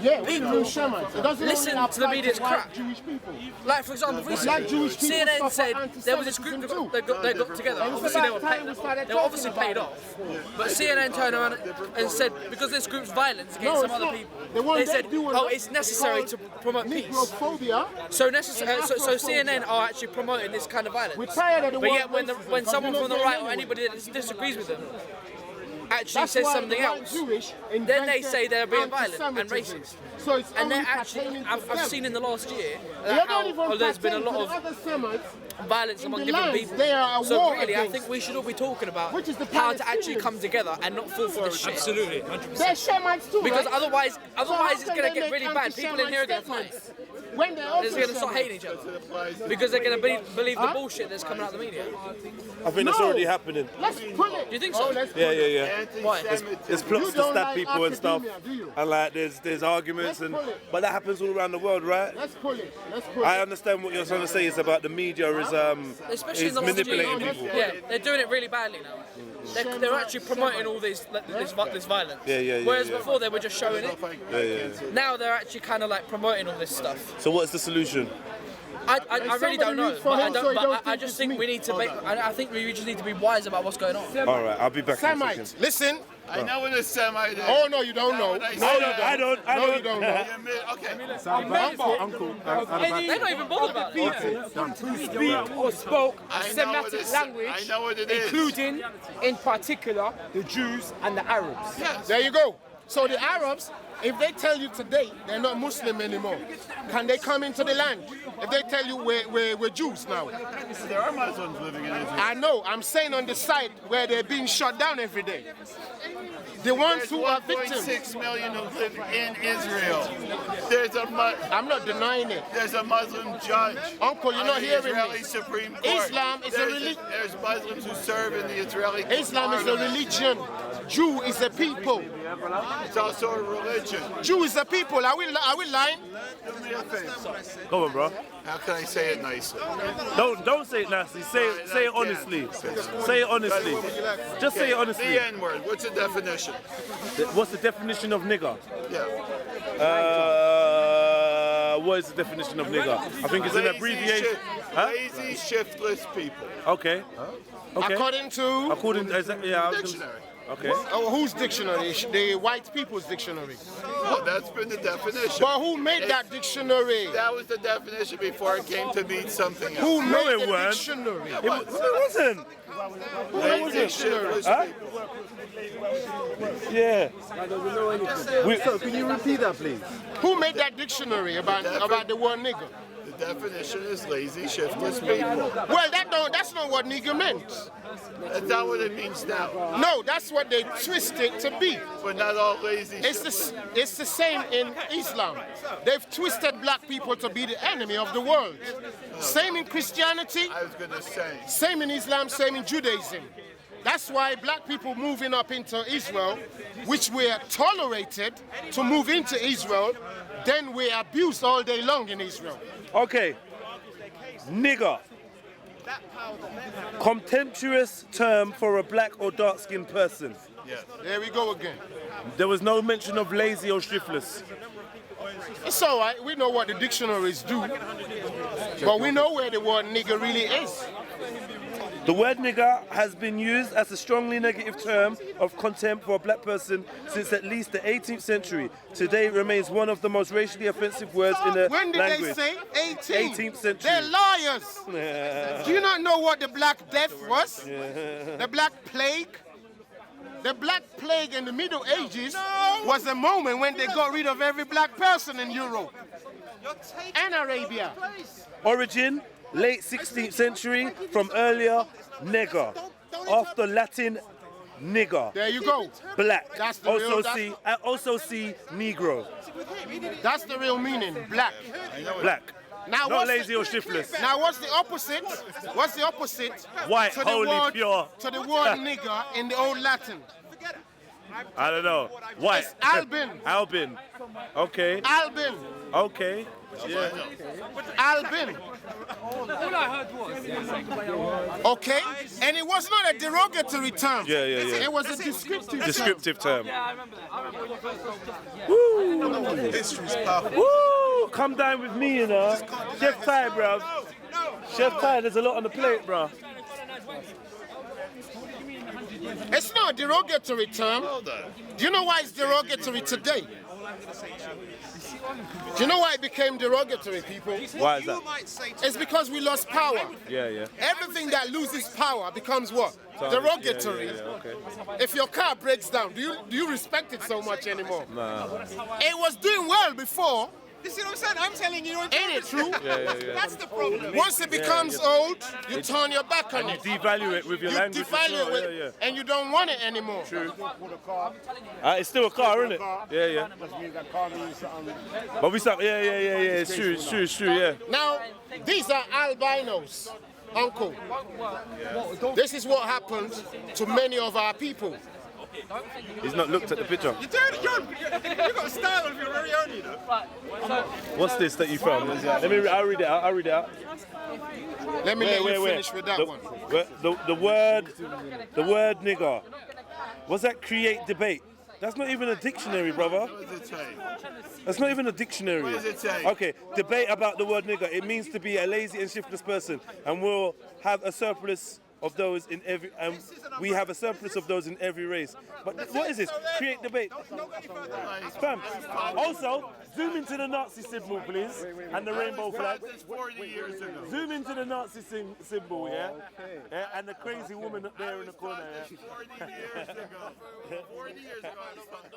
Yeah, people Shemites. It doesn't listen only to the apply media's to white crap. Jewish people. Like for example, recently, Jewish people CNN suffer said there was this group anti-Semitism that got together. And Obviously, they were about time we started obviously talking paid about off. But CNN turned around and said because this group's violence against No, some it's other not. people, The one they they're said, doing oh, it's necessary to promote peace. Negrophobia. So CNN are actually promoting this kind of violence. We're tired of the But word yet, when racism, someone but from the they're right not or saying anybody that disagrees with them actually That's says why something the white else, Jewish then they invented say they're being violent and anti-Semitism. racist. So it's And they're only actually, pertaining to I've them. seen in the last year They don't how even there's been a pertain lot to the of other Semites violence in among the different lands people. they are at So war really, I against. think we should all be talking about Which is the how to actually Palestinians. come together and not fall for this shit. Absolutely, 100%. They're Shemites too, Because right? otherwise So how it's can going to they get make really bad. People in here are going to fight. anti-Semitic statements when they're They're also just going to start Semites? hating each other because they're going to believe the bullshit that's coming out of the media. I think that's No. already happening. Let's pull it. Do you think so? let's Yeah, pull it. yeah. Why? There's plots You to don't stab like people and stuff, academia, do you? and like there's arguments Let's and, pull it. but that happens all around the world, right? Let's pull it. Let's pull I it. understand what you're trying to say is about the media Especially is in the last manipulating year. people. Yeah, they're doing it really badly now. They're actually promoting all this violence. Yeah, Whereas yeah. before they were just showing it. Yeah. Now they're actually kind of like promoting all this stuff. So what's the solution? I really don't know, reads for but him so he don't I think just it's think me. we need to make. I think we just need to be wise about what's going on. All right, I'll be back in a Semites, second. listen. I know what a Semite is. Oh no, you don't know. I No, you don't know. Okay. Uncle. They're not even bothered about that. Who speak or spoke a I know what Semitic it- language, I know what it is. including, in particular, the Jews and the Arabs. Yes. There you go. So the Arabs, if they tell you today they're not Muslim anymore, can they come into the land? If they tell you we're Jews now. There are Muslims living in Israel. I know, I'm saying on the side where they're being shot down every day. The ones There's who are victims. 1.6 million who live in Israel. There's a I'm not denying it. There's a Muslim judge. Uncle, you're on not the hearing Israeli me. Supreme Court. Islam is a religion. There's Muslims who serve in the Israeli Islam is a parliament. religion. Jew is a people. It's also a religion. Jew is a people. Are we lying? Do me a favor. Go on, bro. How can I say it nicely? Don't say it nicely. Say it honestly. Say it honestly. Just say it honestly. The N-word. What's the definition? What's the definition of nigger? Yeah. What is the definition of nigger? I think it's an abbreviation. Lazy, shiftless people. Okay. Okay. According to Dictionary. Okay. Oh, whose dictionary? The white people's dictionary. Well, that's been the definition. But who made that dictionary? That was the definition before it came to mean something else. Who made it the weren't. dictionary? It wasn't. Lazy, shiftless people. Yeah. So can you repeat that, please? Who made that dictionary about the word nigger? The definition is lazy, shiftless people. Well, that's not what nigger meant. That's not what it means now. No, that's what they twist it to be. But not all lazy. It's the same in Islam. They've twisted black people to be the enemy of the world. Same in Christianity. I was going to say. Same in Islam, same in Judaism. That's why black people moving up into Israel, which were tolerated to move into Israel, then we're abused all day long in Israel. Okay. Nigger. Contemptuous term for a black or dark-skinned person. Yeah. There we go again. There was no mention of lazy or shiftless. It's all right. We know what the dictionaries do, but we know where the word nigger really is. The word nigger has been used as a strongly negative term of contempt for a black person since at least the 18th century. Today it remains one of the most racially offensive words in the When did language. they say 18th century. They're liars. Do you not know what the Black Death was? The Black Plague? The Black Plague in the Middle Ages was a moment when they got rid of every black person in Europe and Arabia. Origin, late 16th century, from earlier negger, after Latin nigger. There you go. Black. That's the real, Also see negro. That's the real meaning, black. Black. Now, not lazy or shiftless. Now what's the opposite? What's the opposite? White, to the holy, word, pure. To the word nigger in the old Latin. I don't know. White. It's Albin. Albin. Okay. Albin. Okay. Yeah. Albin. All I heard was. Okay? And it was not a derogatory term. Yeah. It was a descriptive term. Yeah, I remember that. I remember when you first told me that. Woo! History's powerful. Woo! Come down with me, you know. Chef Ty, bro. Chef Ty, there's a lot on the plate, bro. It's not a derogatory term. Do you know why it's derogatory today? Do you know why it became derogatory, people? Why is that? It's because we lost power. Yeah. Everything that loses power becomes what? Derogatory. Yeah, okay. If your car breaks down, do you respect it so much anymore? Nah. It was doing well before. You see what I'm saying? I'm telling you, Ain't it true? Yeah. That's the problem. Once it becomes old, you turn your back on it. You devalue it with your language. You devalue it, and you don't want it anymore. True. It's still a car, isn't it? Yeah. But we start. Yeah. It's true. Yeah. Now, these are albinos, uncle. This is what happened to many of our people. He's not looked at the picture. You've got a style of your very own, you know. What's this that you found? I'll read it out. Let me finish with that one. The word nigger. What's that? Create debate. That's not even a dictionary, brother. What does it say? That's not even a dictionary. What does it say? Okay, debate about the word nigger. It means to be a lazy and shiftless person, and will have a surplus of those in every, and we have a surplus of those in every race. But what is this? Create debate. Fam. Also, zoom into the Nazi symbol, please, and the rainbow flag. 40 years ago. Zoom into the Nazi symbol, yeah? Yeah, and the crazy woman up there in the corner, yeah? 40 years ago. 40 years ago, I stopped